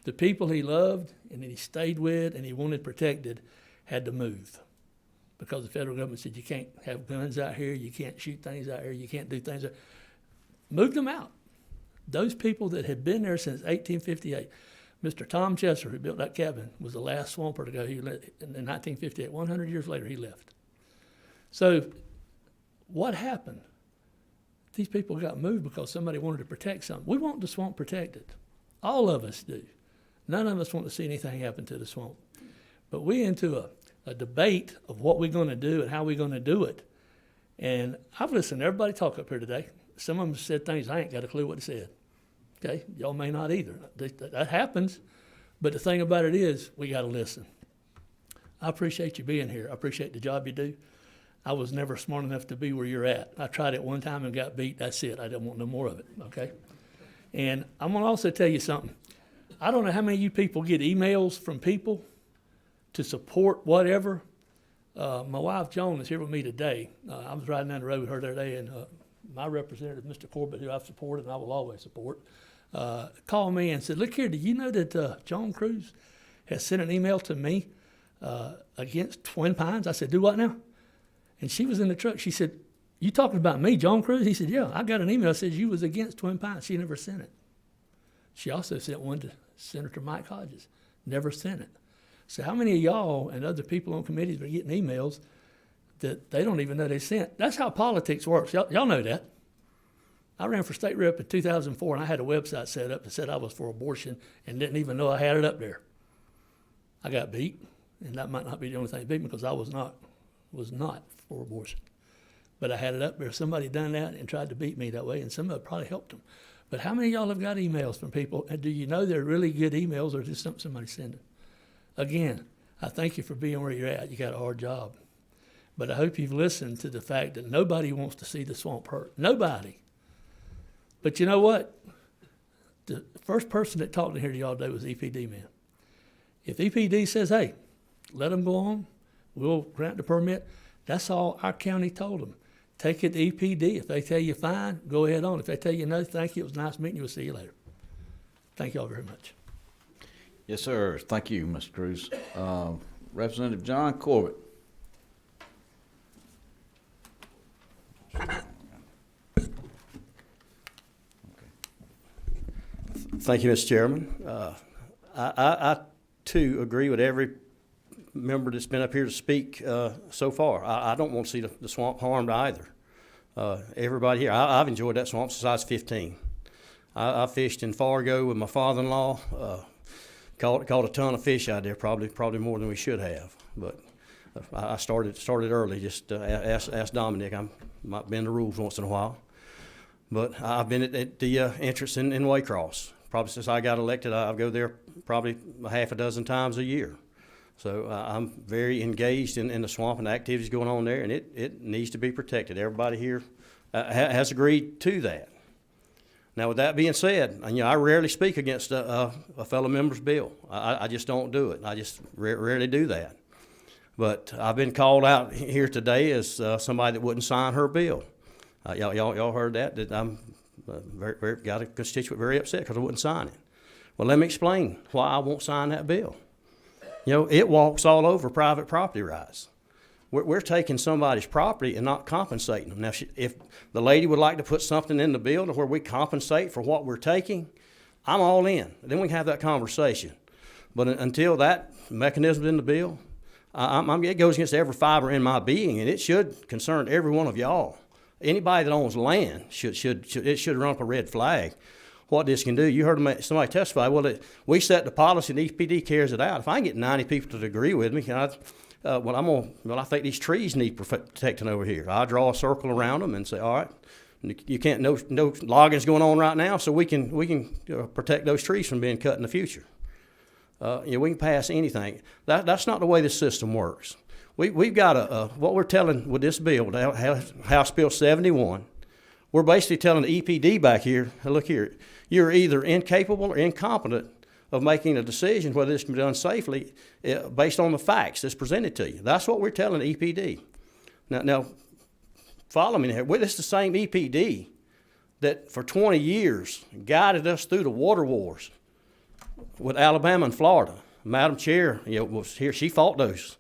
The people he loved and that he stayed with and he wanted protected had to move because the federal government said you can't have guns out here, you can't shoot things out here, you can't do things out. Moved them out. Those people that had been there since 1858, Mr. Tom Chester, who built that cabin, was the last swamper to go. He left in 1958. 100 years later, he left. So what happened? These people got moved because somebody wanted to protect something. We want the swamp protected. All of us do. None of us want to see anything happen to the swamp. But we're into a debate of what we're going to do and how we're going to do it. And I've listened to everybody talk up here today. Some of them said things I ain't got a clue what they said. Okay, y'all may not either. That happens. But the thing about it is, we got to listen. I appreciate you being here. I appreciate the job you do. I was never smart enough to be where you're at. I tried it one time and got beat. That's it. I don't want no more of it, okay? And I'm going to also tell you something. I don't know how many of you people get emails from people to support whatever. My wife, Joan, is here with me today. I was riding down the road with her the other day, and my representative, Mr. Corbett, who I've supported and I will always support, called me and said, "Look here, do you know that John Cruz has sent an email to me against Twin Pines?" I said, "Do what now?" And she was in the truck. She said, "You talking about me, John Cruz?" He said, "Yeah, I got an email that says you was against Twin Pines." She never sent it. She also sent one to Senator Mike Hodges. Never sent it. So how many of y'all and other people on committees are getting emails that they don't even know they sent? That's how politics works. Y'all know that. I ran for state rep in 2004, and I had a website set up that said I was for abortion and didn't even know I had it up there. I got beat, and that might not be the only thing that beat me because I was not for abortion. But I had it up there. Somebody done that and tried to beat me that way, and some of it probably helped them. But how many of y'all have got emails from people, and do you know they're really good emails or just something somebody sending? Again, I thank you for being where you're at. You got a hard job. But I hope you've listened to the fact that nobody wants to see the swamp hurt. Nobody. But you know what? The first person that talked in here to y'all today was EPD man. If EPD says, "Hey, let them go on, we'll grant the permit," that's all our county told them. Take it to EPD. If they tell you fine, go ahead on. If they tell you no, thank you, it was nice meeting you, we'll see you later. Thank y'all very much. Yes, sir. Thank you, Mr. Cruz. Representative John Corbett. Thank you, Mr. Chairman. I too agree with every member that's been up here to speak so far. I don't want to see the swamp harmed either. Everybody here, I've enjoyed that swamp since I was 15. I fished in Fargo with my father-in-law. Caught a ton of fish out there, probably more than we should have. But I started early. Just ask Dominic. I might bend the rules once in a while. But I've been at the entrance in Waycross. Probably since I got elected, I go there probably a half a dozen times a year. So I'm very engaged in the swamp and the activities going on there, and it needs to be protected. Everybody here has agreed to that. Now, with that being said, I rarely speak against a fellow member's bill. I just don't do it. I just rarely do that. But I've been called out here today as somebody that wouldn't sign her bill. Y'all heard that I'm got a constituent very upset because I wouldn't sign it. Well, let me explain why I won't sign that bill. It walks all over private property rights. We're taking somebody's property and not compensating them. Now, if the lady would like to put something in the bill to where we compensate for what we're taking, I'm all in. Then we can have that conversation. But until that mechanism is in the bill, it goes against every fiber in my being, and it should concern every one of y'all. Anybody that owns land should run up a red flag. What this can do, you heard somebody testify. Well, we set the policy, and the EPD carries it out. If I can get 90 people to agree with me, I think these trees need protecting over here. I draw a circle around them and say, all right, you can't no logging's going on right now, so we can protect those trees from being cut in the future. We can pass anything. That's not the way this system works. We've got what we're telling with this bill, House Bill 71. We're basically telling the EPD back here, look here, you're either incapable or incompetent of making a decision whether this can be done safely based on the facts that's presented to you. That's what we're telling the EPD. Now follow me here. This is the same EPD that for 20 years guided us through the water wars with Alabama and Florida. Madam Chair, was here. She fought those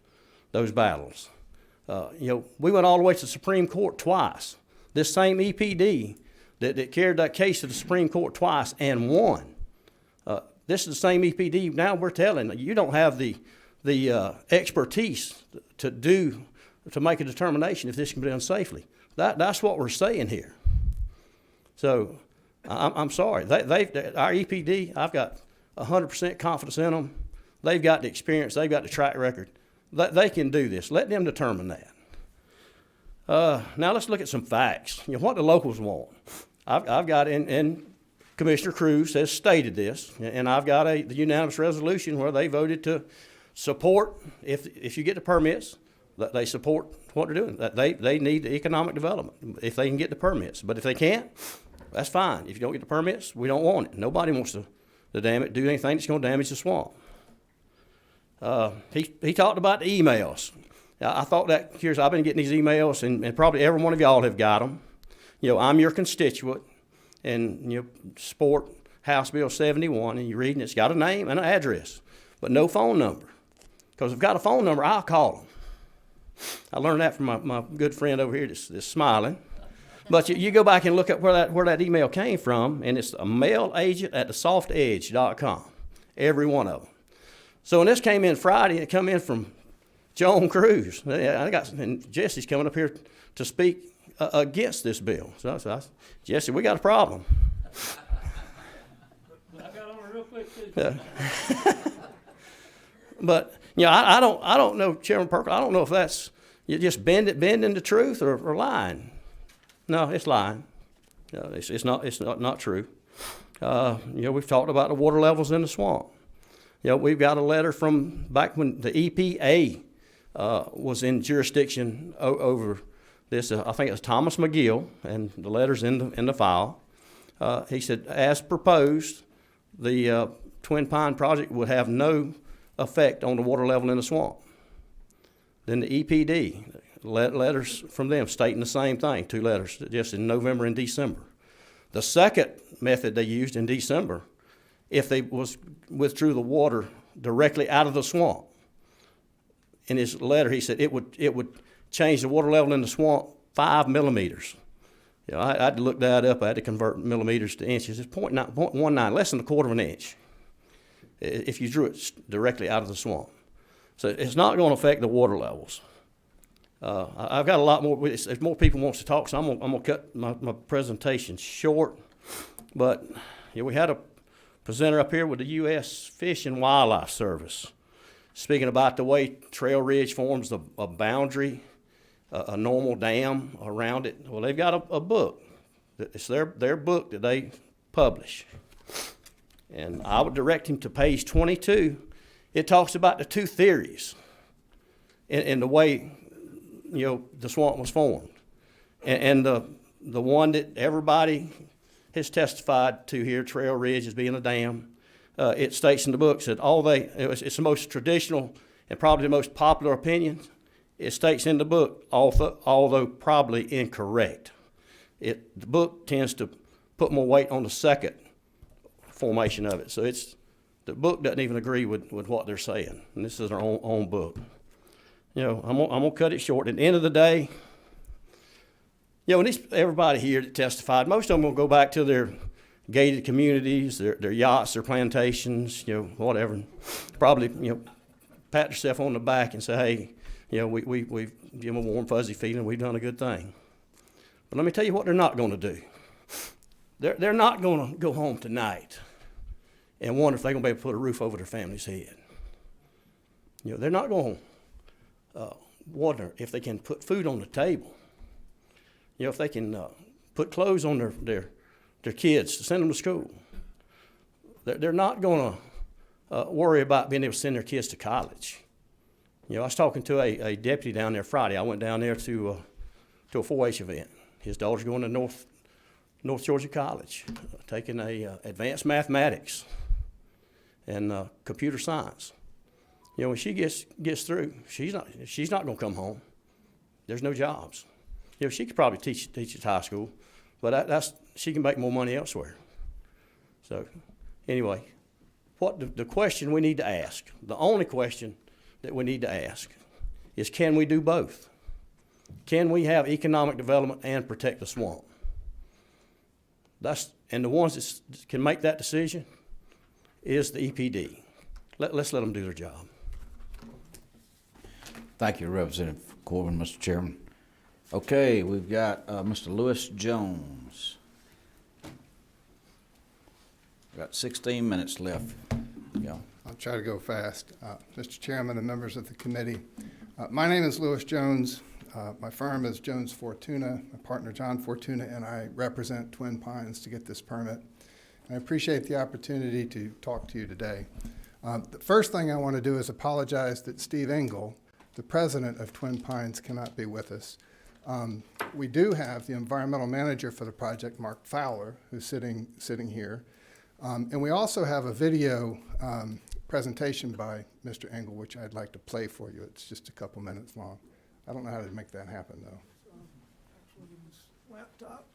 battles. We went all the way to the Supreme Court twice. This same EPD that carried that case to the Supreme Court twice and won. This is the same EPD. Now we're telling you don't have the expertise to make a determination if this can be done safely. That's what we're saying here. So I'm sorry. Our EPD, I've got 100% confidence in them. They've got the experience. They've got the track record. They can do this. Let them determine that. Now let's look at some facts. What the locals want. I've got in Commissioner Cruz has stated this, and I've got the unanimous resolution where they voted to support, if you get the permits, that they support what they're doing. That they need the economic development if they can get the permits. But if they can't, that's fine. If you don't get the permits, we don't want it. Nobody wants to do anything that's going to damage the swamp. He talked about the emails. I thought that, here's, I've been getting these emails, and probably every one of y'all have got them. I'm your constituent, and support House Bill 71, and you read, and it's got a name and an address, but no phone number. Because if I've got a phone number, I'll call them. I learned that from my good friend over here that's smiling. But you go back and look at where that email came from, and it's a mail agent at thesoftedge.com, every one of them. So when this came in Friday, it come in from Joan Cruz. And Jesse's coming up here to speak against this bill. So I said, Jesse, we got a problem. I got on it real quick, too. But I don't know, Chairman Perkins. I don't know if that's you just bending the truth or lying. No, it's lying. No, it's not true. We've talked about the water levels in the swamp. We've got a letter from back when the EPA was in jurisdiction over this. I think it was Thomas McGill, and the letter's in the file. He said, as proposed, the Twin Pine project would have no effect on the water level in the swamp. Then the EPD, letters from them stating the same thing, 2 letters, just in November and December. The second method they used in December, if they withdrew the water directly out of the swamp. In his letter, he said it would change the water level in the swamp 5 millimeters. I had to look that up. I had to convert millimeters to inches. It's 0.19, less than a quarter of an inch, if you drew it directly out of the swamp. So it's not going to affect the water levels. I've got a lot more. If more people wants to talk, so I'm going to cut my presentation short. But we had a presenter up here with the U.S. Fish and Wildlife Service, speaking about the way Trail Ridge forms a boundary, a normal dam around it. Well, they've got a book. It's their book that they publish. And I would direct him to page 22. It talks about the 2 theories in the way, the swamp was formed. And the one that everybody has testified to here, Trail Ridge as being a dam, it states in the book that it's the most traditional and probably the most popular opinion. It states in the book, although probably incorrect. The book tends to put more weight on the second formation of it. So the book doesn't even agree with what they're saying. And this is our own book. I'm gonna cut it short. At the end of the day, everybody here that testified, most of them will go back to their gated communities, their yachts, their plantations, whatever. Probably, pat yourself on the back and say, hey, we've given them a warm, fuzzy feeling. We've done a good thing. But let me tell you what they're not going to do. They're not going to go home tonight and wonder if they're going to be able to put a roof over their family's head. They're not going to wonder if they can put food on the table. If they can put clothes on their kids to send them to school. They're not going to worry about being able to send their kids to college. I was talking to a deputy down there Friday. I went down there to a 4-H event. His daughter's going to North Georgia College, taking advanced mathematics and computer science. When she gets through, she's not going to come home. There's no jobs. She could probably teach at high school, but she can make more money elsewhere. So, anyway, the question we need to ask, the only question that we need to ask, is can we do both? Can we have economic development and protect the swamp? And the ones that can make that decision is the EPD. Let's let them do their job. Thank you, Representative Corbin, Mr. Chairman. Okay, we've got Mr. Lewis Jones. We've got 16 minutes left. I'll try to go fast. Mr. Chairman and members of the committee, my name is Lewis Jones. My firm is Jones Fortuna. My partner John Fortuna and I represent Twin Pines to get this permit. I appreciate the opportunity to talk to you today. The first thing I want to do is apologize that Steve Engel, the president of Twin Pines, cannot be with us. We do have the environmental manager for the project, Mark Fowler, who's sitting here. And we also have a video presentation by Mr. Engel, which I'd like to play for you. It's just a couple minutes long. I don't know how to make that happen, though. Laptop.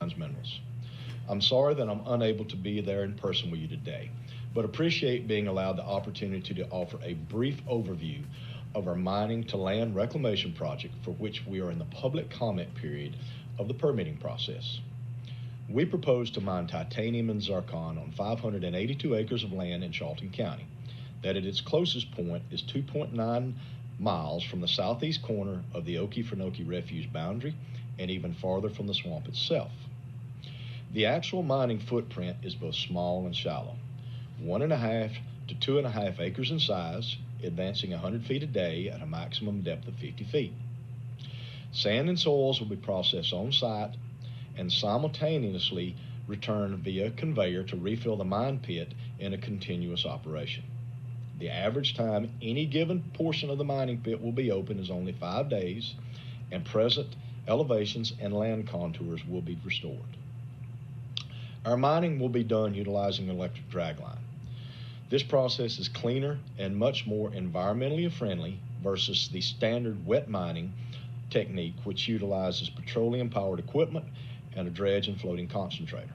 Minerals. I'm sorry that I'm unable to be there in person with you today, but appreciate being allowed the opportunity to offer a brief overview of our mining to land reclamation project, for which we are in the public comment period of the permitting process. We propose to mine titanium and zircon on 582 acres of land in Charlton County, that at its closest point is 2.9 miles from the southeast corner of the Okefenokee Refuge boundary and even farther from the swamp itself. The actual mining footprint is both small and shallow, 1.5 to 2.5 acres in size, advancing 100 feet a day at a maximum depth of 50 feet. Sand and soils will be processed on site and simultaneously returned via conveyor to refill the mine pit in a continuous operation. The average time any given portion of the mining pit will be open is only 5 days, and present elevations and land contours will be restored. Our mining will be done utilizing an electric dragline. This process is cleaner and much more environmentally friendly versus the standard wet mining technique, which utilizes petroleum-powered equipment and a dredge and floating concentrator.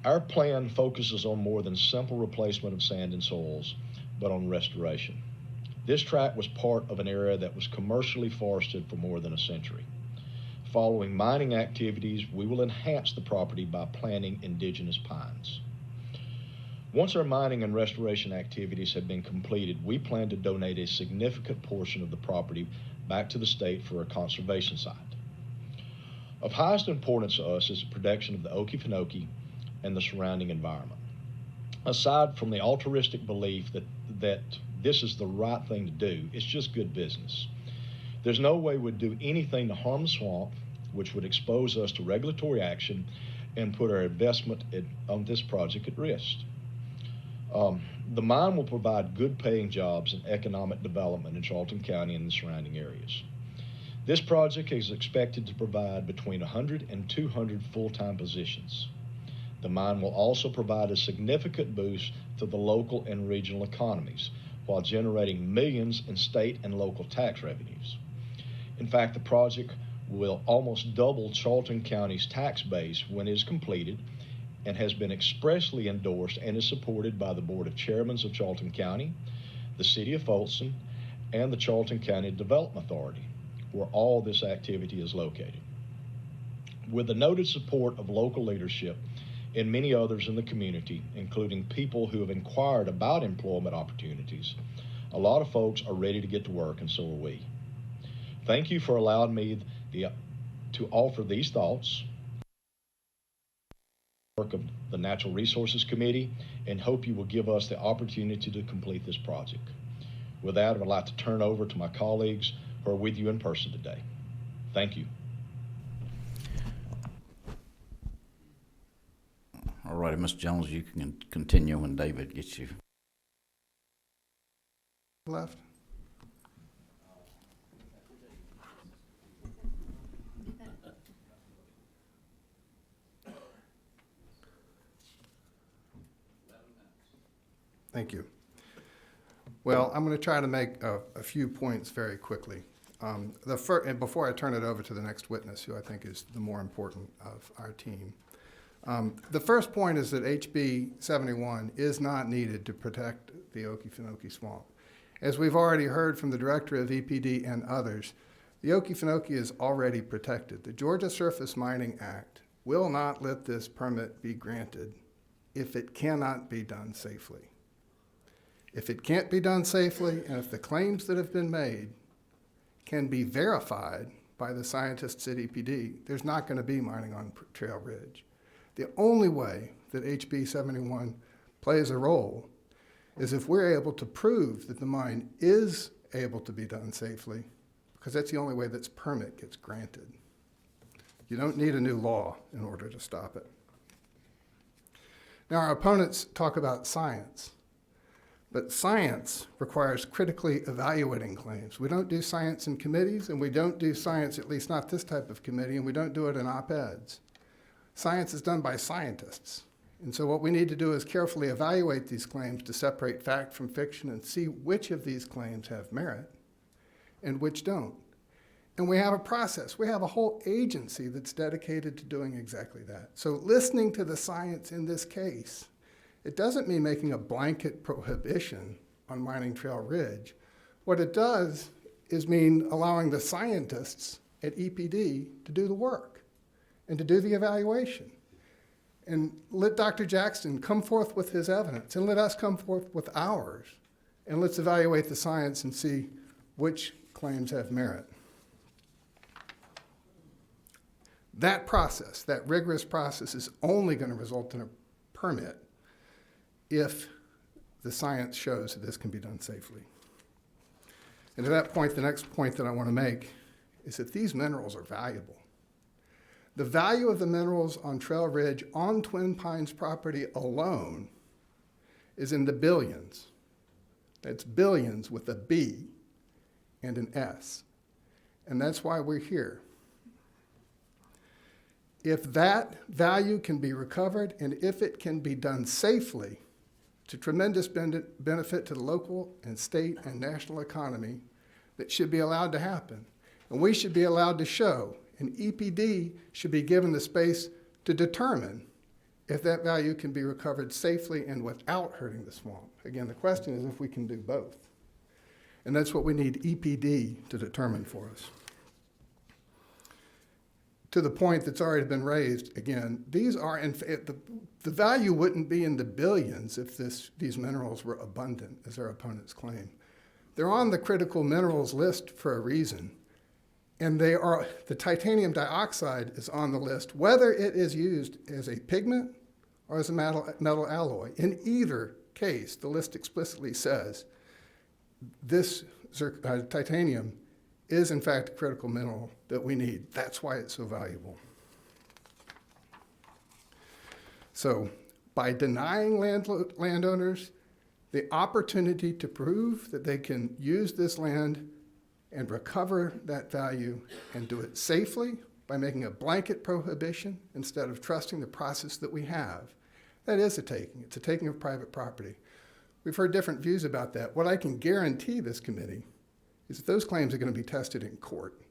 Our plan focuses on more than simple replacement of sand and soils, but on restoration. This tract was part of an area that was commercially forested for more than a century. Following mining activities, we will enhance the property by planting indigenous pines. Once our mining and restoration activities have been completed, we plan to donate a significant portion of the property back to the state for a conservation site. Of highest importance to us is the protection of the Okefenokee and the surrounding environment. Aside from the altruistic belief that this is the right thing to do, it's just good business. There's no way we'd do anything to harm the swamp, which would expose us to regulatory action and put our investment on this project at risk. The mine will provide good paying jobs and economic development in Charlton County and the surrounding areas. This project is expected to provide between 100 and 200 full-time positions. The mine will also provide a significant boost to the local and regional economies while generating millions in state and local tax revenues. In fact, the project will almost double Charlton County's tax base when it is completed, and has been expressly endorsed and is supported by the Board of Chairmen of Charlton County, the City of Folsom, and the Charlton County Development Authority, where all this activity is located. With the noted support of local leadership and many others in the community, including people who have inquired about employment opportunities, a lot of folks are ready to get to work, and so are we. Thank you for allowing me to offer these thoughts of the Natural Resources Committee, and hope you will give us the opportunity to complete this project. With that, I would like to turn over to my colleagues who are with you in person today. Thank you. All righty, Ms. Jones, you can continue when David gets you. Left. Thank you. Well, I'm going to try to make a few points very quickly. And before I turn it over to the next witness, who I think is the more important of our team. The first point is that HB 71 is not needed to protect the Okefenokee Swamp. As we've already heard from the Director of EPD and others, the Okefenokee is already protected. The Georgia Surface Mining Act will not let this permit be granted if it cannot be done safely. If it can't be done safely, and if the claims that have been made can be verified by the scientists at EPD, there's not going to be mining on Trail Ridge. The only way that HB 71 plays a role is if we're able to prove that the mine is able to be done safely, because that's the only way this permit gets granted. You don't need a new law in order to stop it. Now, our opponents talk about science. But science requires critically evaluating claims. We don't do science in committees, and we don't do science, at least not this type of committee, and we don't do it in op-eds. Science is done by scientists. And so what we need to do is carefully evaluate these claims to separate fact from fiction and see which of these claims have merit and which don't. And we have a process. We have a whole agency that's dedicated to doing exactly that. So listening to the science in this case, it doesn't mean making a blanket prohibition on mining Trail Ridge. What it does is mean allowing the scientists at EPD to do the work and to do the evaluation. And let Dr. Jackson come forth with his evidence, and let us come forth with ours. And let's evaluate the science and see which claims have merit. That process, that rigorous process, is only going to result in a permit if the science shows that this can be done safely. And to that point, the next point that I want to make is that these minerals are valuable. The value of the minerals on Trail Ridge on Twin Pines property alone is in the billions. That's billions with a B and an S. And that's why we're here. If that value can be recovered and if it can be done safely, it's a tremendous benefit to the local and state and national economy that should be allowed to happen. And we should be allowed to show, and EPD should be given the space to determine if that value can be recovered safely and without hurting the swamp. Again, the question is if we can do both. And that's what we need EPD to determine for us. To the point that's already been raised, again, these are, the value wouldn't be in the billions if these minerals were abundant, as our opponents claim. They're on the critical minerals list for a reason. And the titanium dioxide is on the list, whether it is used as a pigment or as a metal alloy. In either case, the list explicitly says this titanium is in fact a critical mineral that we need. That's why it's so valuable. So by denying landowners the opportunity to prove that they can use this land and recover that value and do it safely by making a blanket prohibition instead of trusting the process that we have, that is a taking. It's a taking of private property. We've heard different views about that. What I can guarantee this committee is that those claims are going to be tested in court.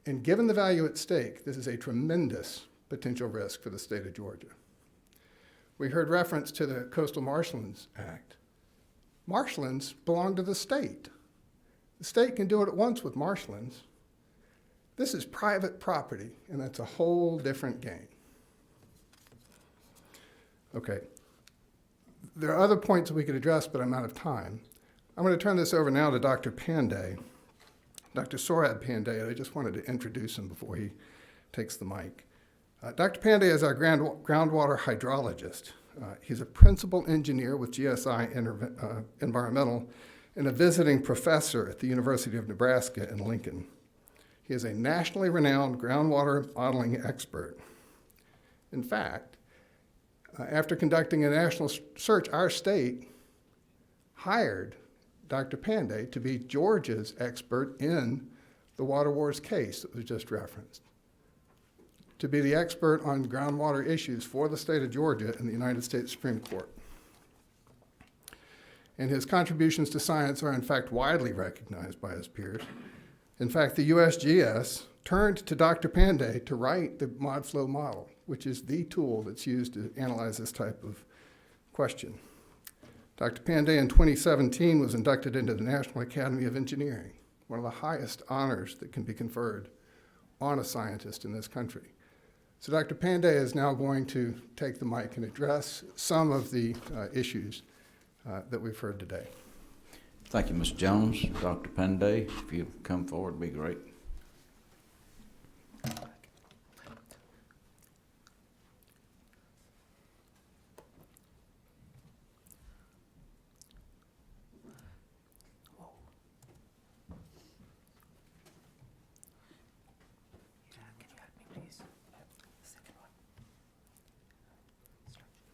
And given the value at stake, this is a tremendous potential risk for the state of Georgia. We heard reference to the Coastal Marshlands Act. Marshlands belong to the state. The state can do it at once with marshlands. This is private property, and that's a whole different game. Okay. There are other points that we could address, but I'm out of time. I'm going to turn this over now to Dr. Pandey, Dr. Sorab Pandey. I just wanted to introduce him before he takes the mic. Dr. Pandey is our groundwater hydrologist. He's a principal engineer with GSI Environmental and a visiting professor at the University of Nebraska in Lincoln. He is a nationally renowned groundwater modeling expert. In fact, after conducting a national search, our state hired Dr. Pandey to be Georgia's expert in the Water Wars case that was just referenced, to be the expert on groundwater issues for the state of Georgia in the United States Supreme Court. And his contributions to science are in fact widely recognized by his peers. In fact, the USGS turned to Dr. Pandey to write the ModFlow model, which is the tool that's used to analyze this type of question. Dr. Pandey in 2017 was inducted into the National Academy of Engineering, one of the highest honors that can be conferred on a scientist in this country. So Dr. Pandey is now going to take the mic and address some of the issues that we've heard today. Thank you, Mr. Jones. Dr. Pandey, if you come forward, it'd be great.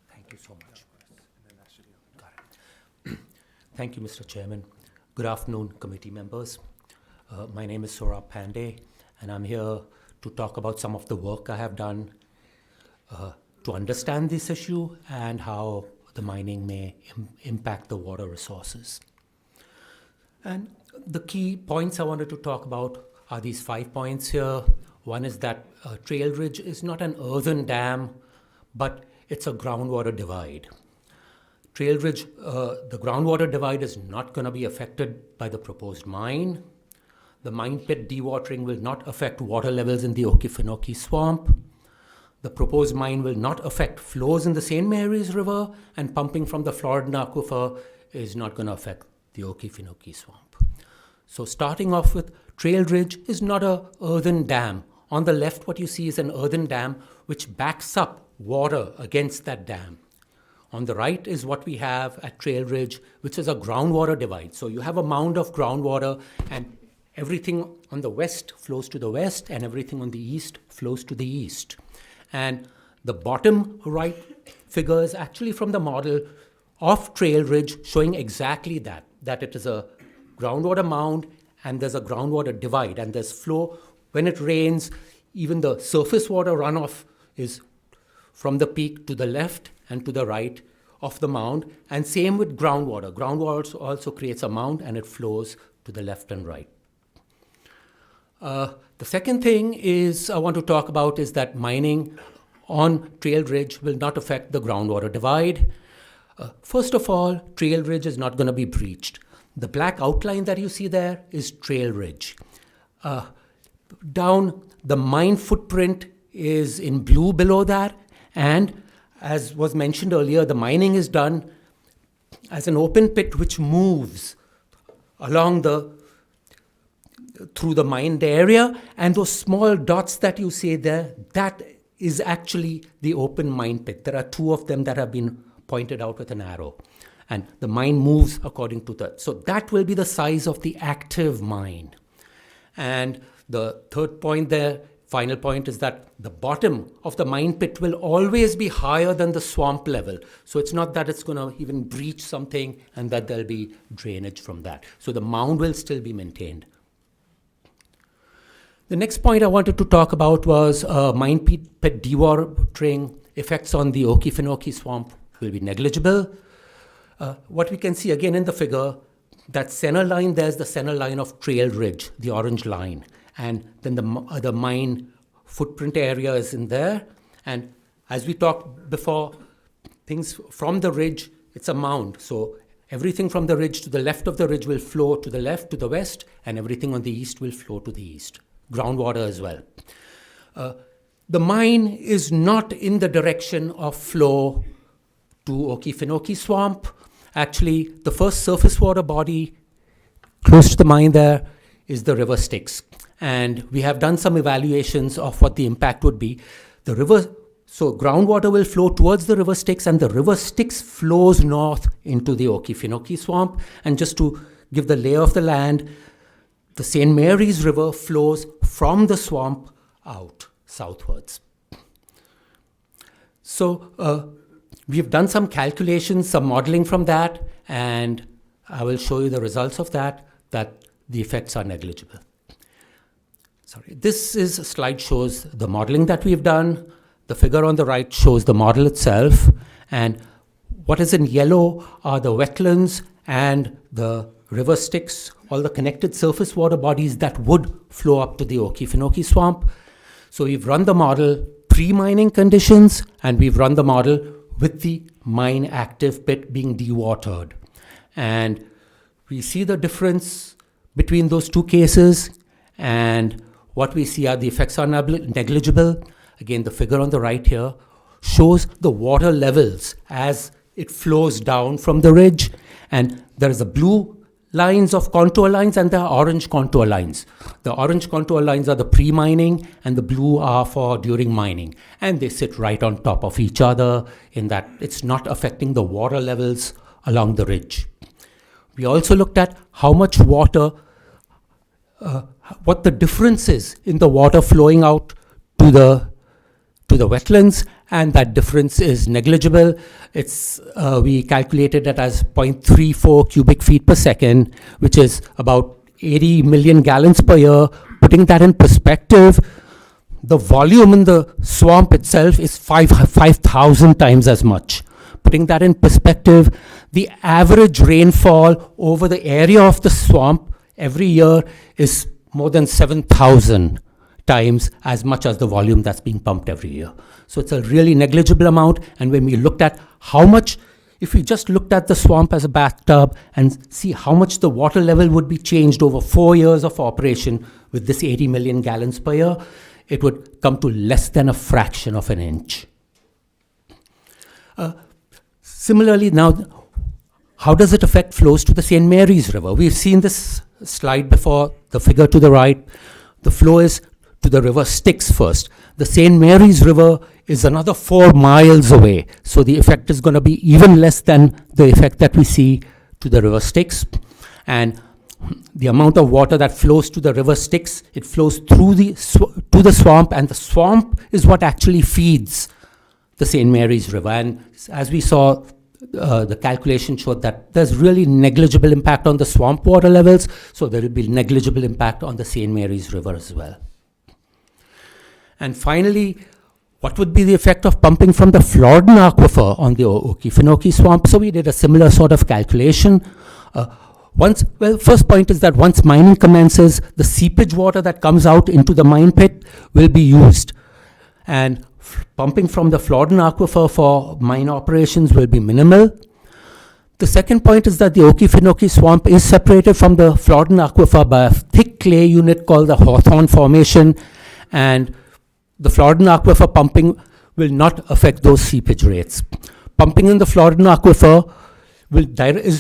Thank you so much. Thank you, Mr. Chairman. Good afternoon, committee members. My name is Saurabh Pandey, and I'm here to talk about some of the work I have done to understand this issue and how the mining may impact the water resources. And the key points I wanted to talk about are these 5 points here. One is that Trail Ridge is not an earthen dam, but it's a groundwater divide. Trail Ridge, the groundwater divide is not going to be affected by the proposed mine. The mine pit dewatering will not affect water levels in the Okefenokee Swamp. The proposed mine will not affect flows in the St. Mary's River, and pumping from the Floridan Aquifer is not going to affect the Okefenokee Swamp. So starting off with, Trail Ridge is not an earthen dam. On the left, what you see is an earthen dam which backs up water against that dam. On the right is what we have at Trail Ridge, which is a groundwater divide. So you have a mound of groundwater, and everything on the west flows to the west, and everything on the east flows to the east. And the bottom right figure is actually from the model of Trail Ridge, showing exactly that it is a groundwater mound and there's a groundwater divide, and there's flow. When it rains, even the surface water runoff is from the peak to the left and to the right of the mound, and same with groundwater. Groundwater also creates a mound and it flows to the left and right. The second thing is I want to talk about is that mining on Trail Ridge will not affect the groundwater divide. First of all, Trail Ridge is not going to be breached. The black outline that you see there is Trail Ridge. Down, the mine footprint is in blue below that, and as was mentioned earlier, the mining is done as an open pit which moves along through the mined area, and those small dots that you see there, that is actually the open mine pit. There are two of them that have been pointed out with an arrow, and the mine moves according to that. So that will be the size of the active mine. And the third point there, final point, is that the bottom of the mine pit will always be higher than the swamp level. So it's not that it's going to even breach something and that there'll be drainage from that. So the mound will still be maintained. The next point I wanted to talk about was mine pit dewatering effects on the Okefenokee Swamp will be negligible. What we can see again in the figure, that center line, there's the center line of Trail Ridge, the orange line. And then the mine footprint area is in there. And as we talked before, things from the ridge, it's a mound. So everything from the ridge to the left of the ridge will flow to the left, to the west, and everything on the east will flow to the east. Groundwater as well. The mine is not in the direction of flow to Okefenokee Swamp. Actually, the first surface water body close to the mine there is the River Styx. And we have done some evaluations of what the impact would be. The river, so groundwater will flow towards the River Styx, and the River Styx flows north into the Okefenokee Swamp. And just to give the lay of the land, the St. Mary's River flows from the swamp out southwards. So we've done some calculations, some modeling from that, and I will show you the results of that the effects are negligible. This is a slide shows the modeling that we've done. The figure on the right shows the model itself, and what is in yellow are the wetlands and the River Styx, all the connected surface water bodies that would flow up to the Okefenokee Swamp. So we've run the model pre-mining conditions, and we've run the model with the mine active pit being dewatered. And we see the difference between those two cases, and what we see are the effects are negligible. Again, the figure on the right here shows the water levels as it flows down from the ridge, and there is a blue lines of contour lines and there are orange contour lines. The orange contour lines are the pre-mining and the blue are for during mining, and they sit right on top of each other in that it's not affecting the water levels along the ridge. We also looked at how much water, what the difference is in the water flowing out to the wetlands, and that difference is negligible. It's we calculated it as 0.34 cubic feet per second, which is about 80 million gallons per year. Putting that in perspective, the volume in the swamp itself is 5,000 times as much. Putting that in perspective, the average rainfall over the area of the swamp every year is more than 7,000 times as much as the volume that's being pumped every year. So it's a really negligible amount. And when we looked at how much, if we just looked at the swamp as a bathtub and see how much the water level would be changed over 4 years of operation with this 80 million gallons per year, it would come to less than a fraction of an inch. Similarly, now, how does it affect flows to the St. Mary's River? We've seen this slide before, the figure to the right. The flow is to the river Styx first. The St. Mary's River is another 4 miles away, so the effect is going to be even less than the effect that we see to the river Styx. And the amount of water that flows to the river Styx, it flows through to the swamp, and the swamp is what actually feeds the St. Mary's River. And as we saw, the calculation showed that there's really negligible impact on the swamp water levels, so there will be negligible impact on the St. Mary's River as well. And finally, what would be the effect of pumping from the Floridan aquifer on the Okefenokee swamp? So we did a similar sort of calculation. First point is that once mining commences, the seepage water that comes out into the mine pit will be used. And pumping from the Floridan aquifer for mine operations will be minimal. The second point is that the Okefenokee swamp is separated from the Floridan aquifer by a thick clay unit called the Hawthorne Formation, and the Floridan aquifer pumping will not affect those seepage rates. Pumping in the Floridan aquifer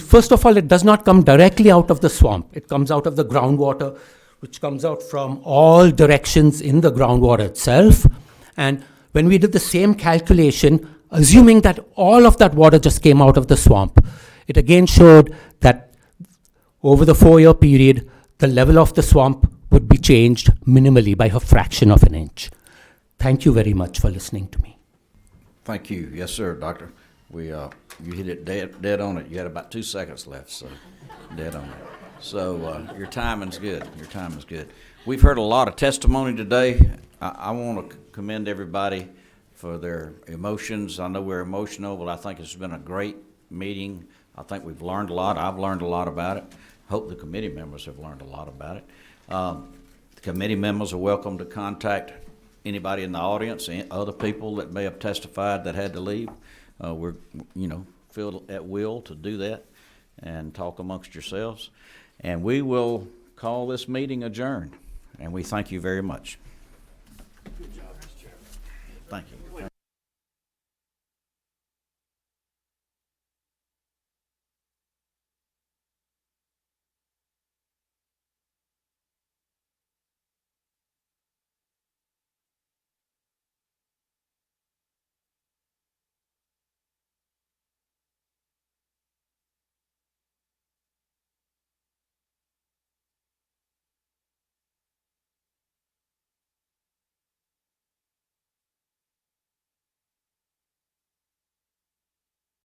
first of all, it does not come directly out of the swamp. It comes out of the groundwater, which comes out from all directions in the groundwater itself. And when we did the same calculation, assuming that all of that water just came out of the swamp, it again showed that over the 4-year period, the level of the swamp would be changed minimally by a fraction of an inch. Thank you very much for listening to me. Thank you. Yes, sir, Doctor. You hit it dead on it. You had about 2 seconds left, so dead on it. So your timing's good. Your timing's good. We've heard a lot of testimony today. I want to commend everybody for their emotions. I know we're emotional, but I think it's been a great meeting. I think we've learned a lot. I've learned a lot about it. Hope the committee members have learned a lot about it. The committee members are welcome to contact anybody in the audience and other people that may have testified that had to leave. We're, feel at will to do that and talk amongst yourselves. And we will call this meeting adjourned. And we thank you very much. Good job, Mr. Chairman. Thank you.